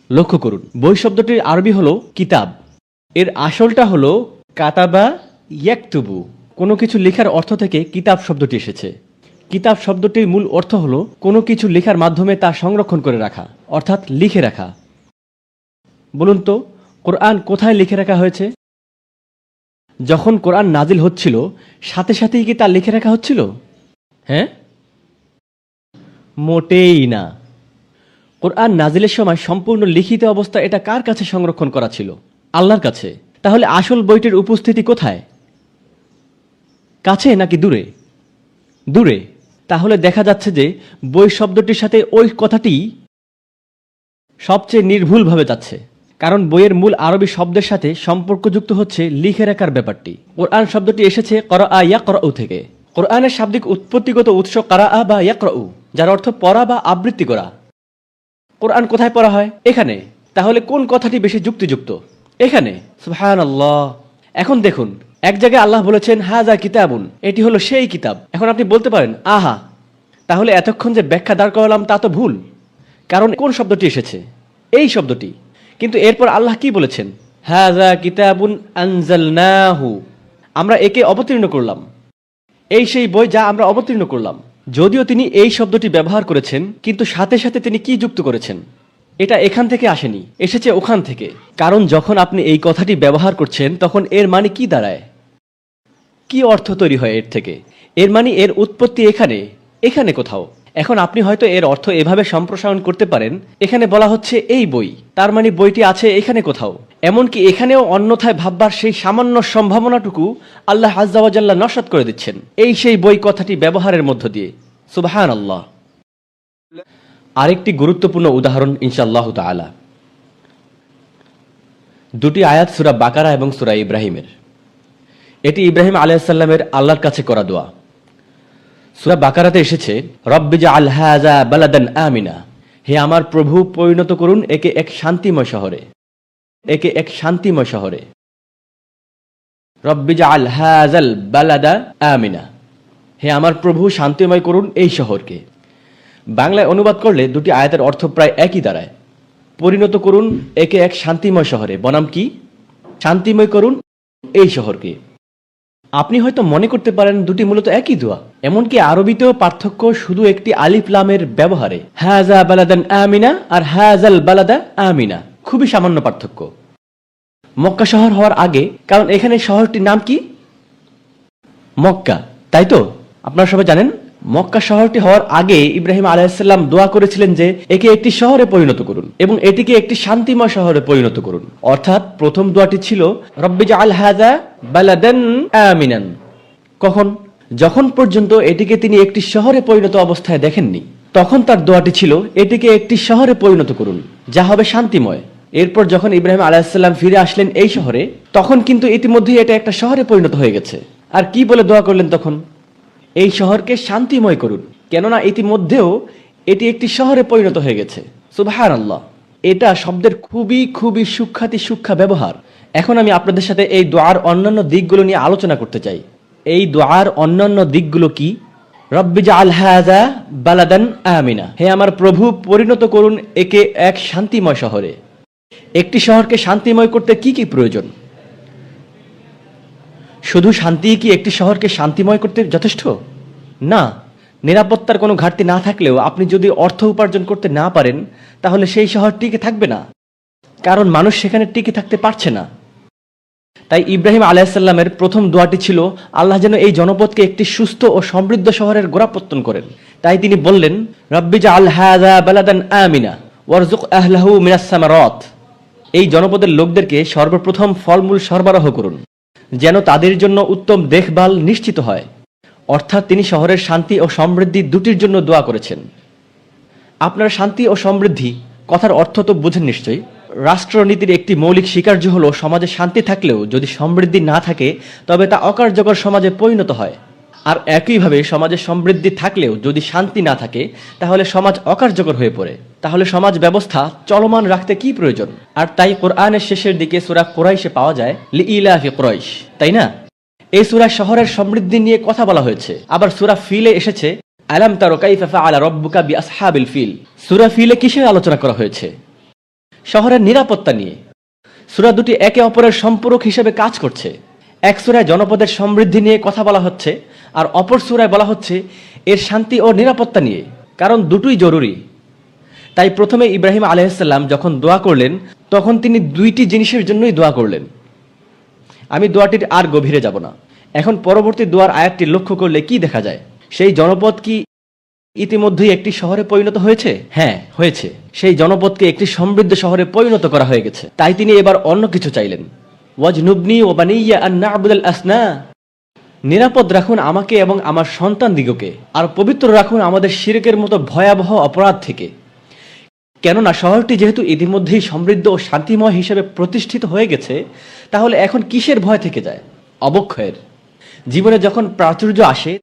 লক্ষ্য করুন, বই শব্দটির আরবি হলো কিতাব, এর আসলটা হলো কাতাবা ইয়াকতুবু। কোনো কিছু লেখার অর্থ থেকে কিতাব শব্দটি এসেছে। কিতাব শব্দটির মূল অর্থ হলো কোনো কিছু লেখার মাধ্যমে তা সংরক্ষণ করে রাখা, অর্থাৎ লিখে রাখা। বলুন তো, কোরআন কোথায় লিখে রাখা হয়েছে? যখন কোরআন নাজিল হচ্ছিল, সাথে সাথেই কি তা লিখে রাখা হচ্ছিল? হ্যাঁ, মোটেই না। কোরআন নাজিলের সময় সম্পূর্ণ লিখিত অবস্থা এটা কার কাছে সংরক্ষণ করা ছিল? আল্লাহর কাছে। তাহলে আসল বইটির উপস্থিতি কোথায়? কাছে নাকি দূরে? দূরে। তাহলে দেখা যাচ্ছে যে বই শব্দটির সাথে ওই কথাটি সবচেয়ে নির্ভুলভাবে যাচ্ছে, কারণ বইয়ের মূল আরবি শব্দের সাথে সম্পর্কযুক্ত হচ্ছে লিখে রাখার ব্যাপারটি। কোরআন শব্দটি এসেছে করাআ ইয়াকরাউ থেকে। কোরআনের শাব্দিক উৎপত্তিগত উৎস কারাআ বা ইয়াকরাউ, যার অর্থ পড়া বা আবৃত্তি করা। কোরআন কোথায় পড়া হয়? এখানে। তাহলে কোন কথাটি বেশি যুক্তিযুক্ত? এখানে। সুবহানাল্লাহ। এখন দেখুন, এক জায়গায় আল্লাহ বলেছেন হাযা কিতাবুন, এটি হলো সেই কিতাব। এখন আপনি বলতে পারেন আহা, তাহলে এতক্ষণ যে ব্যাখ্যা দাঁড় করালাম তা তো ভুল, কারণ কোন শব্দটি এসেছে? এই শব্দটি। কিন্তু এরপর আল্লাহ কি বলেছেন? হাযা কিতাবুন আনজালনাহু, আমরা একে অবতীর্ণ করলাম। এই সেই বই যা আমরা অবতীর্ণ করলাম। যদিও তিনি এই শব্দটি ব্যবহার করেছেন, কিন্তু সাথে সাথে তিনি কি যুক্ত করেছেন? এটা এখান থেকে আসেনি, এসেছে ওখান থেকে। কারণ যখন আপনি এই কথাটি ব্যবহার করছেন, তখন এর মানে কি দাঁড়ায়? কি অর্থ তৈরি হয় এর থেকে? এর মানে এর উৎপত্তি এখানে, এখানে কোথাও। এখন আপনি হয়তো এর অর্থ এভাবে সম্প্রসারণ করতে পারেন, এখানে বলা হচ্ছে এই বই, তার মানে বইটি আছে এখানে কোথাও। এমনকি এখানেও অন্যথায় ভাববার সেই সামান্য সম্ভাবনাটুকু আল্লাহ আজ্জা ওয়া জাল্লা নস্যাৎ করে দিচ্ছেন এই সেই বই কথাটি ব্যবহারের মধ্য দিয়ে। সুবহানাল্লাহ। আরেকটি গুরুত্বপূর্ণ উদাহরণ ইনশাআল্লাহু তাআলা। দুটি আয়াত সূরা বাকারা এবং সূরা ইব্রাহিমের। এটি ইব্রাহিম আলাইহিস সালামের আল্লাহর কাছে করা দোয়া। সূরা বাকারাতে এসেছে রব্বি জাআল হাযা বালাদান আমিনা, হে আমার প্রভু পরিণত করুন একে এক শান্তিময় শহরে, একে এক শান্তিময় শহরে। রব্বি জাআল হাযাল বালাদা আমিনা, হে আমার প্রভু শান্তিময় করুন এই শহরকে। বাংলায় অনুবাদ করলে দুটি আয়াতের অর্থ প্রায় একই দাঁড়ায়। পরিণত করুন একে এক শান্তিময় শহরে বনাম কি? শান্তিময় করুন এই শহরকে। আপনি হয়তো মনে করতে পারেন দুটি মূলত একই দোয়া। এমনকি আরবিতেও পার্থক্য শুধু একটি আলিফ লামের ব্যবহারে। হাযা বালাদান আমিনা আর হাযাল বালাদা আমিনা, খুবই সামান্য পার্থক্য। মক্কা শহর হওয়ার আগে, কারণ এখানে শহরটির নাম কি? মক্কা, তাই তো? আপনারা সবাই জানেন মক্কা শহরটি হওয়ার আগে ইব্রাহিম আলাইহিসসালাম দোয়া করেছিলেন যে একে একটি শহরে পরিণত করুন এবং এটিকে একটি শান্তিময় শহরে পরিণত করুন। অর্থাৎ প্রথম দোয়াটি ছিল রব্বি জাআল হাযা বালাদান আমিনান। কখন? যখন পর্যন্ত এটিকে তিনি একটি শহরে পরিণত অবস্থায় দেখেননি, তখন তার দোয়াটি ছিল এটিকে একটি শহরে পরিণত করুন যা হবে শান্তিময়। এরপর যখন ইব্রাহিম আলাইহিসসালাম ফিরে আসলেন এই শহরে, তখন কিন্তু ইতিমধ্যেই এটা একটা শহরে পরিণত হয়ে গেছে। আর কি বলে দোয়া করলেন তখন? এই শহরকে শান্তিময় করুন, কেননা ইতিমধ্যেও এটি একটি শহরে পরিণত হয়ে গেছে। সুবহানাল্লাহ, এটা শব্দের খুবই খুবই সূক্ষ্ম ব্যবহার। এখন আমি আপনাদের সাথে এই দোয়ার অন্যান্য দিকগুলো নিয়ে আলোচনা করতে চাই। এই দোয়ার অন্যান্য দিকগুলো কি? রব্বি জাআল হাযা বালাদান আমিনা, হে আমার প্রভু পরিণত করুন একে এক শান্তিময় শহরে। একটি শহরকে শান্তিময় করতে কি কি প্রয়োজন? শুধু শান্তি কি একটি শহরকে শান্তিময় করতে যথেষ্ট? না। নিরাপত্তার কোনো ঘাটতি না থাকলেও আপনি যদি অর্থ উপার্জন করতে না পারেন, তাহলে সেই শহর টিকে থাকবে না, কারণ মানুষ সেখানে টিকে থাকতে পারছে না। তাই ইব্রাহিম আলাইহিসসালামের প্রথম দোয়াটি ছিল আল্লাহ যেন এই জনপদকে একটি সুস্থ ও সমৃদ্ধ শহরের গোড়াপত্তন করেন। তাই তিনি বললেন রব্বি জাআল হাযা বালাদান আমিনা ওয়ারযুক আহলাহু মিনাস সামারাত, এই জনপদের লোকদেরকে সর্বপ্রথম ফলমূল সরবরাহ করুন যেন তাদের জন্য উত্তম দেখভাল নিশ্চিত হয়। অর্থাৎ তিনি শহরের শান্তি ও সমৃদ্ধি দুটির জন্য দোয়া করেছেন। আপনার শান্তি ও সমৃদ্ধি কথার অর্থ তো বুঝেন নিশ্চয়ই। রাষ্ট্রনীতির একটি মৌলিক স্বীকার্য হলো সমাজে শান্তি থাকলেও যদি সমৃদ্ধি না থাকে তবে তা অকার্যকর সমাজে পরিণত হয়। আর একইভাবে সমাজে সমৃদ্ধি থাকলেও যদি শান্তি না থাকে তাহলে সমাজ অকার্যকর হয়ে পড়ে। তাহলে সমাজ ব্যবস্থা চলমান রাখতে কি প্রয়োজন? আর তাই কোরআনের শেষের দিকে সূরা কুরাইশে পাওয়া যায় লিইলাফি কুরাইশ, তাই না? এই সূরা শহরের সমৃদ্ধি নিয়ে কথা বলা হয়েছে। আবার সূরা ফিলে এসেছে আলাম তারা কাইফা ফাআলা রাব্বুকা বিআসহাবিল ফিল। সূরা ফিলে কিসের আলোচনা করা হয়েছে? শহরের নিরাপত্তা নিয়ে। সূরা দুটি একে অপরের সম্পূরক হিসেবে কাজ করছে। এক সূরায় জনপদের সমৃদ্ধি নিয়ে কথা বলা হচ্ছে, আর অপর সূরায় বলা হচ্ছে এর শান্তি ও নিরাপত্তা নিয়ে, কারণ দুটোই জরুরি। তাই প্রথমে ইব্রাহিম আলাইহিসসালাম যখন দোয়া করলেন তখন তিনি দুইটি জিনিসের জন্যই দোয়া করলেন। আমি দোয়াটির আর গভীরে যাব না। এখন পরবর্তী দোয়ার আয়াতটি লক্ষ্য করলে কি দেখা যায়? সেই জনপদ কি ইতিমধ্যেই একটি শহরে পরিণত হয়েছে? হ্যাঁ, হয়েছে। সেই জনপদকে একটি সমৃদ্ধ শহরে পরিণত করা হয়ে গেছে। তাই তিনি এবার অন্য কিছু চাইলেন। ওয়াজনুবনি ওয়া বানিয়া আন না'বুদাল আসনা, নিরাপদ রাখুন আমাকে এবং আমার সন্তান দিগকে, আর পবিত্র রাখুন আমাদের শিরকের মতো ভয়াবহ অপরাধ থেকে। কেননা শহরটি যেহেতু ইতিমধ্যেই সমৃদ্ধ ও শান্তিময় হিসেবে প্রতিষ্ঠিত হয়ে গেছে, তাহলে এখন কিসের ভয় থেকে যায়? অবক্ষয়ের। জীবনে যখন প্রাচুর্য আসে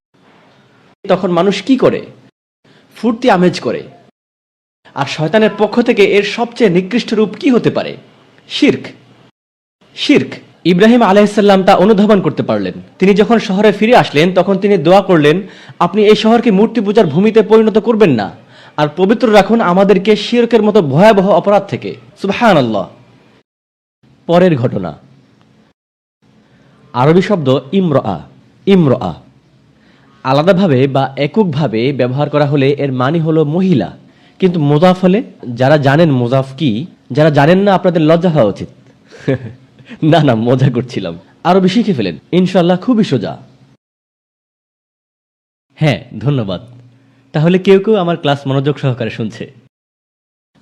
তখন মানুষ কি করে? ফুর্তি আমেজ করে। আর শয়তানের পক্ষ থেকে এর সবচেয়ে নিকৃষ্ট রূপ কি হতে পারে? শিরক। শিরক। ইব্রাহিম আলাইহিসসালাম তা অনুধাবন করতে পারলেন। তিনি যখন শহরে ফিরে আসলেন তখন তিনি দোয়া করলেন আপনি এই শহরকে মূর্তি পূজার ভূমিতে পরিণত করবেন না, আর পবিত্র রাখুন আমাদেরকে শিরকের মতো ভয়াবহ অপরাধ থেকে। সুবহানাল্লাহ। পরের ঘটনা। আরবি শব্দ ইমরাআ। ইমরাআ আলাদাভাবে বা এককভাবে ব্যবহার করা হলে এর মানে হলো মহিলা, কিন্তু মুযাফ হলে, যারা জানেন মুযাফ কি, যারা জানেন না আপনাদের লজ্জা হওয়া উচিত। না না, মজা করছিলাম। আরবি শিখে ফেলেন ইনশাআল্লাহ, খুবই সোজা। হ্যাঁ, ধন্যবাদ। তাহলে কেউ কেউ আমার ক্লাস মনোযোগ সহকারে শুনছে।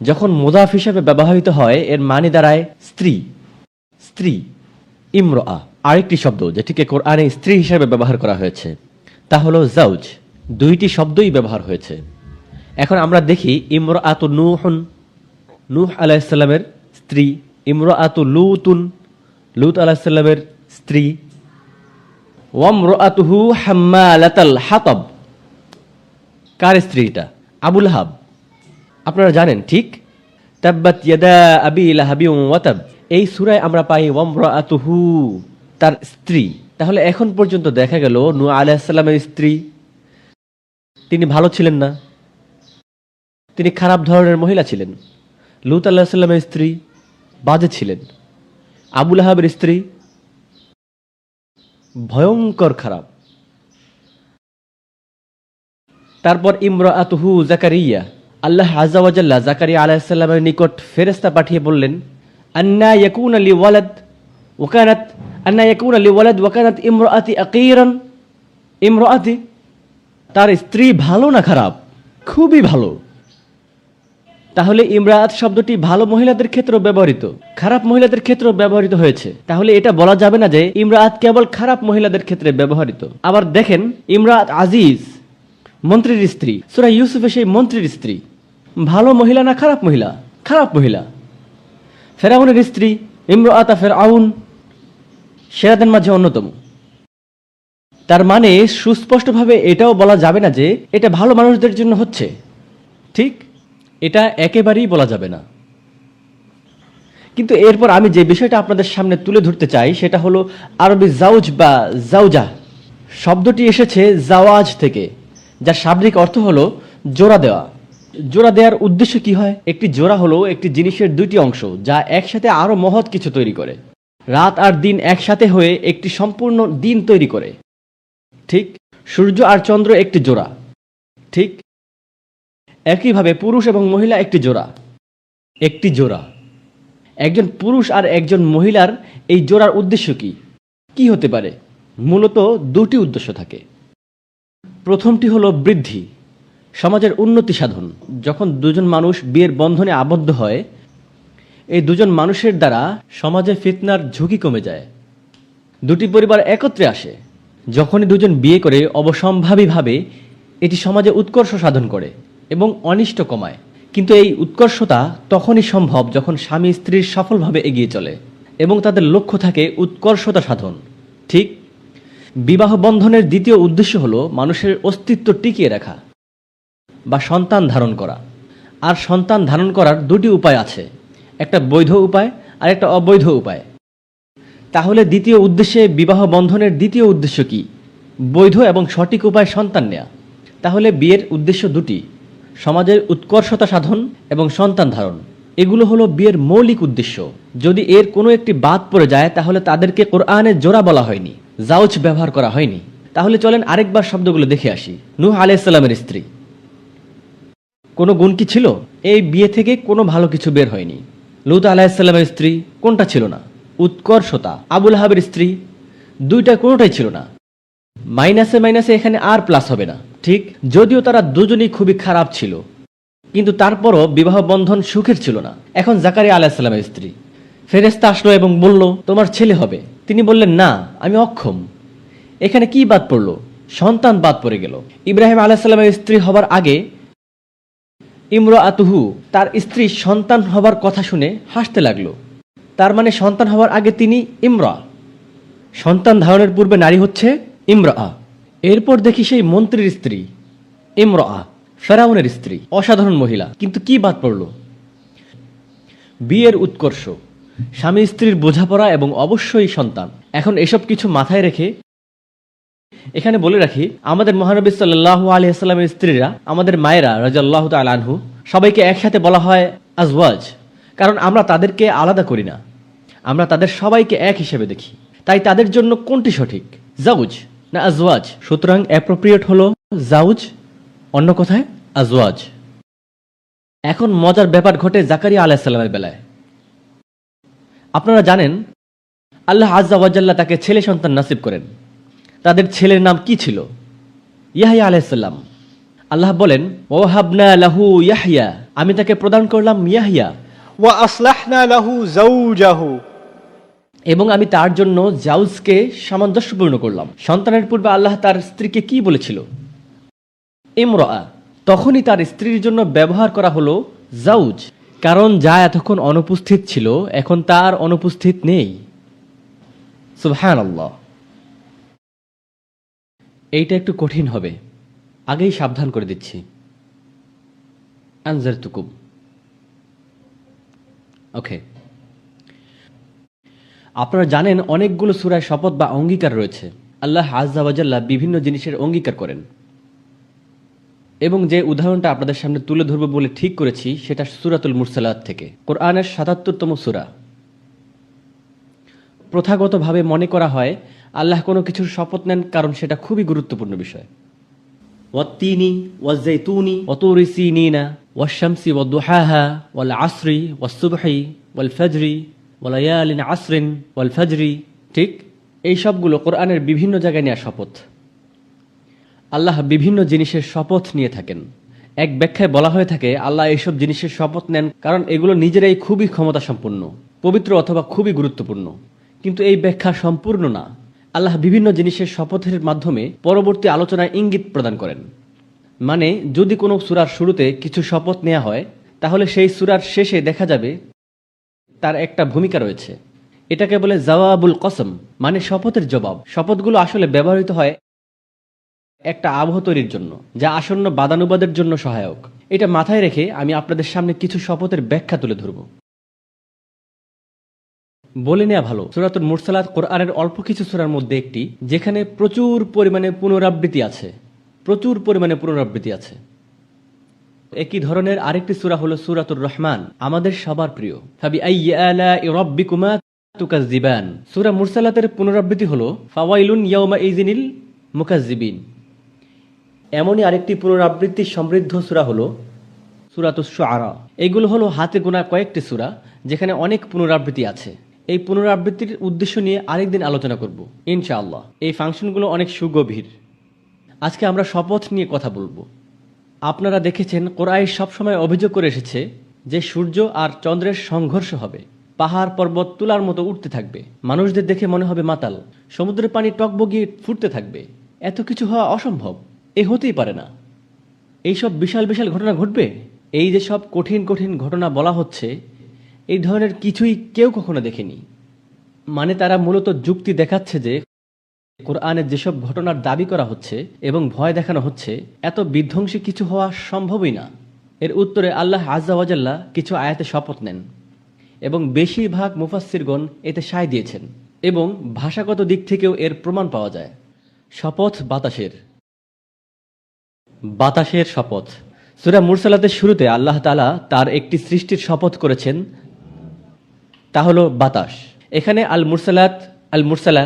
যখন মুযাফ হিসেবে ব্যবহৃত হয় এর মানে দাঁড়ায় স্ত্রী। স্ত্রী, ইমরাআ। আরেকটি শব্দ যেটিকে কোরআনে স্ত্রী হিসেবে ব্যবহার করা হয়েছে তা হলো জাওজ। দুইটি শব্দই ব্যবহার হয়েছে। এখন আমরা দেখি ইমরাআতু নূহুন, নূহ আলাইহিস সালামের স্ত্রী। ইমরাআতু লূতুন, লূত আলাইহিস সালামের স্ত্রী। ওয়ামরাআতুহু হাম্মালাতাল হাতাব, কার স্ত্রী এটা? আবু লাহাব। আপনারা জানেন ঠিক। তাব্বাত ইয়াদা আবি লাহাবিন ওয়া তাব, এই সূরায় আমরা পাই ওয়ামরাআতুহু, তার স্ত্রী। তাহলে এখন পর্যন্ত দেখা গেল নূহ আলাইহিস সালামের স্ত্রী, তিনি ভালো ছিলেন না, তিনি খারাপ ধরনের মহিলা ছিলেন। লূত আলাইহিস সালামের স্ত্রী বাজে ছিলেন। আবু লাহাবের স্ত্রী ভয়ঙ্কর খারাপ। তারপর ইমরাআতুহু জাকারিয়া, আল্লাহ আযজা ওয়া জাল্লা জাকারিয়া আলাইহিস সালামের নিকট ফেরেশতা পাঠিয়ে বললেন আন্না ইয়াকুনা লি ওয়ালাদ ওয়াকানাত আন্না ইয়াকুনা লিওয়ালাদ ওয়াকানাত ইমরাআতি আকিরান, ইমরাআতি তার স্ত্রী ভালো না খারাপ? খুবই ভালো। তাহলে ইমরাআত শব্দটি ভালো মহিলাদের ক্ষেত্রে ব্যবহৃত, খারাপ মহিলাদের ক্ষেত্রে ব্যবহৃত হয়েছে। তাহলে এটা বলা যাবে না যে ইমরাআত কেবল খারাপ মহিলাদের ক্ষেত্রে ব্যবহৃত। আবার দেখেন ইমরাআত আজিজ, মন্ত্রীর স্ত্রী, সূরা ইউসুফে সেই মন্ত্রীর স্ত্রী ভালো মহিলা না খারাপ মহিলা? খারাপ মহিলা। ফেরাউনের স্ত্রী ইমরাআতা ফেরাউন সেরাদের মাঝে অন্যতম। তার মানে সুস্পষ্টভাবে এটাও বলা যাবে না যে এটা ভালো মানুষদের জন্য হচ্ছে, ঠিক? এটা একেবারেই বলা যাবে না। কিন্তু এরপর আমি যে বিষয়টা আপনাদের সামনে তুলে ধরতে চাই সেটা হলো আরবি জাউজ বা জাউজা শব্দটি এসেছে জাওয়াজ থেকে, যার শাব্দিক অর্থ হলো জোড়া দেওয়া। জোড়া দেওয়ার উদ্দেশ্য কি হয়? একটি জোড়া হলো একটি জিনিসের দুইটি অংশ যা একসাথে আরো মহৎ কিছু তৈরি করে। রাত আর দিন একসাথে হয়ে একটি সম্পূর্ণ দিন তৈরি করে, ঠিক? সূর্য আর চন্দ্র একটি জোড়া, ঠিক? একইভাবে পুরুষ এবং মহিলা একটি জোড়া, একটি জোড়া। একজন পুরুষ আর একজন মহিলার এই জোড়ার উদ্দেশ্য কি কি হতে পারে? মূলত দুটি উদ্দেশ্য থাকে। প্রথমটি হলো বৃদ্ধি, সমাজের উন্নতি সাধন। যখন দুজন মানুষ বিয়ের বন্ধনে আবদ্ধ হয়, এই দুজন মানুষের দ্বারা সমাজে ফিতনার ঝুঁকি কমে যায়। দুটি পরিবার একত্রে আসে। যখনই দুজন বিয়ে করে অবসম্ভাবীভাবে এটি সমাজে উৎকর্ষ সাধন করে এবং অনিষ্ট কমায়। কিন্তু এই উৎকর্ষতা তখনই সম্ভব যখন স্বামী স্ত্রীর সফলভাবে এগিয়ে চলে এবং তাদের লক্ষ্য থাকে উৎকর্ষতা সাধন, ঠিক? বিবাহ বন্ধনের দ্বিতীয় উদ্দেশ্য হলো মানুষের অস্তিত্ব টিকিয়ে রাখা বা সন্তান ধারণ করা। আর সন্তান ধারণ করার দুটি উপায় আছে, একটা বৈধ উপায় আর একটা অবৈধ উপায়। তাহলে দ্বিতীয় উদ্দেশ্যে বিবাহ বন্ধনের দ্বিতীয় উদ্দেশ্য কি? বৈধ এবং সঠিক উপায় সন্তান নেয়া। তাহলে বিয়ের উদ্দেশ্য দুটি, সমাজের উৎকর্ষতা সাধন এবং সন্তান ধারণ। এগুলো হলো বিয়ের মৌলিক উদ্দেশ্য। যদি এর কোনো একটি বাদ পড়ে যায় তাহলে তাদেরকে কোরআনে জোড়া বলা হয়নি, জাউজ ব্যবহার করা হয়নি। তাহলে চলেন আরেকবার শব্দগুলো দেখে আসি। নূহ আলাইহিস সালামের স্ত্রী, কোনো গুণ কি ছিল? এই বিয়ে থেকে কোনো ভালো কিছু বের হয়নি। লূত আলাইহিস সালামের স্ত্রী, কোনটা ছিল না? উৎকর্ষতা। আবুল আহাবের স্ত্রী, দুইটা কোনোটাই ছিল না। মাইনাসে মাইনাসে এখানে আর প্লাস হবে না, ঠিক? যদিও তারা দুজনেই খুবই খারাপ ছিল, কিন্তু তারপরও বিবাহ বন্ধন সুখের ছিল না। এখন জাকারিয়া আলাইহিস সালামের স্ত্রী, ফেরেশতা আসলো এবং বলল তোমার ছেলে হবে। তিনি বললেন না, আমি অক্ষম। এখানে কি বাদ পড়লো? সন্তান বাদ পড়ে গেল। ইব্রাহিম আলাইহিস সালামের স্ত্রী হবার আগে ইমরাআতুহু, তার স্ত্রী সন্তান হবার কথা শুনে হাসতে লাগলো। তার মানে সন্তান হওয়ার আগে তিনি ইমরা, সন্তান ধারণের পূর্বে নারী হচ্ছে ইমরা। এরপর দেখি সেই মন্ত্রীর স্ত্রী ইমরা, ফেরাউনের স্ত্রী, অসাধারণ মহিলা। কিন্তু কি বাদ পড়ল? বিয়ের উৎকর্ষ, স্বামী স্ত্রীর বোঝাপড়া এবং অবশ্যই সন্তান। এখন এসব কিছু মাথায় রেখে এখানে বলে রাখি, আমাদের মহানবী সাল্লাল্লাহু আলাইহি ওয়াসাল্লামের স্ত্রীরা, আমাদের মায়েরা রাদিয়াল্লাহু তাআলা আনহু, সবাইকে একসাথে বলা হয় আজওয়াজ, কারণ আমরা তাদেরকে আলাদা করি না, আমরা তাদের সবাইকে এক হিসেবে দেখি। তাই তাদের জন্য কোনটি সঠিক, জাউজ না আজওয়াজ? সুতরাং অ্যাপ্রোপ্রিয়েট হলো জাউজ, অন্য কথায় আজওয়াজ। এখন মজার ব্যাপার ঘটে জাকারিয়া আলাইহিস সালামের বেলায়। আপনারা জানেন আল্লাহ আজ্জা ওয়া জাল্লা তাকে ছেলে সন্তান নসিব করেন। তাদের ছেলের নাম কি ছিল? ইয়াহইয়া আলাইহিস সালাম। আল্লাহ বলেন ওয়াহাবনা লাহু ইয়াহইয়া, আমি তাকে প্রদান করলাম ইয়াহইয়া। ওয়া আসলাহনা লাহু যাওজাহু, এবং আমি তার জন্য জাউজকে সামঞ্জস্যপূর্ণ করলাম। সন্তানের পূর্বে আল্লাহ তার স্ত্রীকে কি বলেছিল? ইমরাআ। তখনই তার স্ত্রীর জন্য ব্যবহার করা হলো জাউজ, কারণ যা এতক্ষণ অনুপস্থিত ছিল এখন তার অনুপস্থিত নেই। সুবহানাল্লাহ। এইটা একটু কঠিন হবে, আগেই সাবধান করে দিচ্ছি। আনজারতুকুম। ওকে, আপনারা জানেন অনেকগুলো সূরায় শপথ বা অঙ্গীকার রয়েছে। আল্লাহ আজ্জা ওয়া জাল্লা বিভিন্ন জিনিসের অঙ্গীকার করেন, এবং যে উদাহরণটা আপনাদের সামনে তুলে ধরব বলে ঠিক করেছি সেটা সূরাতুল মুরসালাত থেকে, কোরআনের ৭৭তম সূরা। প্রথাগতভাবে মনে করা হয় আল্লাহ কোনো কিছুর শপথ নেন কারণ সেটা খুবই গুরুত্বপূর্ণ বিষয়। ওয়াত্তিনি ওয়াজ্জাইতুনি ওয়াতুরি সিনিনা ওয়াশ-শামসি ওয়াদ-দুহাহা ওয়াল আসরি ওয়াস-সুবহি ওয়াল ফাজরি ওয়ালায়ালিন আসরিন ওয়াল ফাজরি, ঠিক এই সবগুলো কোরআনের বিভিন্ন জায়গায় নেওয়া শপথ। আল্লাহ বিভিন্ন জিনিসের শপথ নিয়ে থাকেন। এক ব্যাখ্যায় বলা হয়ে থাকে আল্লাহ এইসব জিনিসের শপথ নেন কারণ এগুলো নিজেরাই খুবই ক্ষমতা সম্পন্ন, পবিত্র অথবা খুবই গুরুত্বপূর্ণ। কিন্তু এই ব্যাখ্যা সম্পূর্ণ না। আল্লাহ বিভিন্ন জিনিসের শপথের মাধ্যমে পরবর্তী আলোচনায় ইঙ্গিত প্রদান করেন। মানে যদি কোনো সূরার শুরুতে কিছু শপথ নেওয়া হয়, তাহলে সেই সূরার শেষে দেখা যাবে তার একটা ভূমিকা রয়েছে। এটাকে বলে জাওয়াবুল কসম, মানে শপথের জবাব। শপথগুলো আসলে ব্যবহৃত হয় একটা আবহ তৈরির জন্য, যা আসন্ন বাদানুবাদের জন্য সহায়ক। এটা মাথায় রেখে আমি আপনাদের সামনে কিছু শপথের ব্যাখ্যা তুলে ধরব। বলে নেওয়া ভালো, সূরাতুল মুরসালাত কোরআনের অল্প কিছু সূরার মধ্যে একটি, যেখানে প্রচুর পরিমাণে পুনরাবৃত্তি আছে। প্রচুর পরিমাণে পুনরাবৃত্তি আছে। একই ধরনের আরেকটি সূরা হলো সূরাতুর রহমান, আমাদের সবার প্রিয়। ফাবি আইয়ি আলাই রাব্বিকুমা তুকাজ্জিবান। সূরা মুরসালাতের পুনরাবৃত্তি হলো ফাওয়াইলুন ইয়াউমা ইযিনিল মুকাজ্জিবিন। এমনই আরেকটি পুনরাবৃত্তি সমৃদ্ধ সূরা হলো সূরাতুশ শুআরা। এগুলো হলো হাতে গোনা কয়েকটি সূরা যেখানে অনেক পুনরাবৃত্তি আছে। এই পুনরাবৃত্তির উদ্দেশ্য নিয়ে আরেকদিন আলোচনা করব ইনশাআল্লাহ। এই ফাংশনগুলো অনেক সুগভীর। আজকে আমরা শপথ নিয়ে কথা বলবো। আপনারা দেখেছেন কোরআন সবসময় অভিযোগ করে এসেছে যে সূর্য আর চন্দ্রের সংঘর্ষ হবে, পাহাড় পর্বত তুলার মতো উঠতে থাকবে, মানুষদের দেখে মনে হবে মাতাল, সমুদ্রের পানি টকবগিয়ে ফুটতে থাকবে। এত কিছু হওয়া অসম্ভব, এ হতেই পারে না। এইসব বিশাল বিশাল ঘটনা ঘটবে? এই যে সব কঠিন কঠিন ঘটনা বলা হচ্ছে, এই ধরনের কিছুই কেউ কখনো দেখেনি। মানে তারা মূলত যুক্তি দেখাচ্ছে যে কোরআনে যেসব ঘটনার দাবি করা হচ্ছে এবং ভয় দেখানো হচ্ছে, এত বিধ্বংসী কিছু হওয়া সম্ভবই না। এর উত্তরে আল্লাহ আজ্জা ওয়াজাল্লাহ কিছু আয়াতে শপথ নেন এবং বেশিরভাগ মুফাসসিরগণ এতে সায় দিয়েছেন এবং ভাষাগত দিক থেকেও এর প্রমাণ পাওয়া যায়। শপথ বাতাসের। বাতাসের শপথ। সূরা মুরসালাতের শুরুতে আল্লাহ তাআলা তার একটি সৃষ্টির শপথ করেছেন, তা হলো বাতাস। এখানে আল মুরসালাত, আল মুরসালা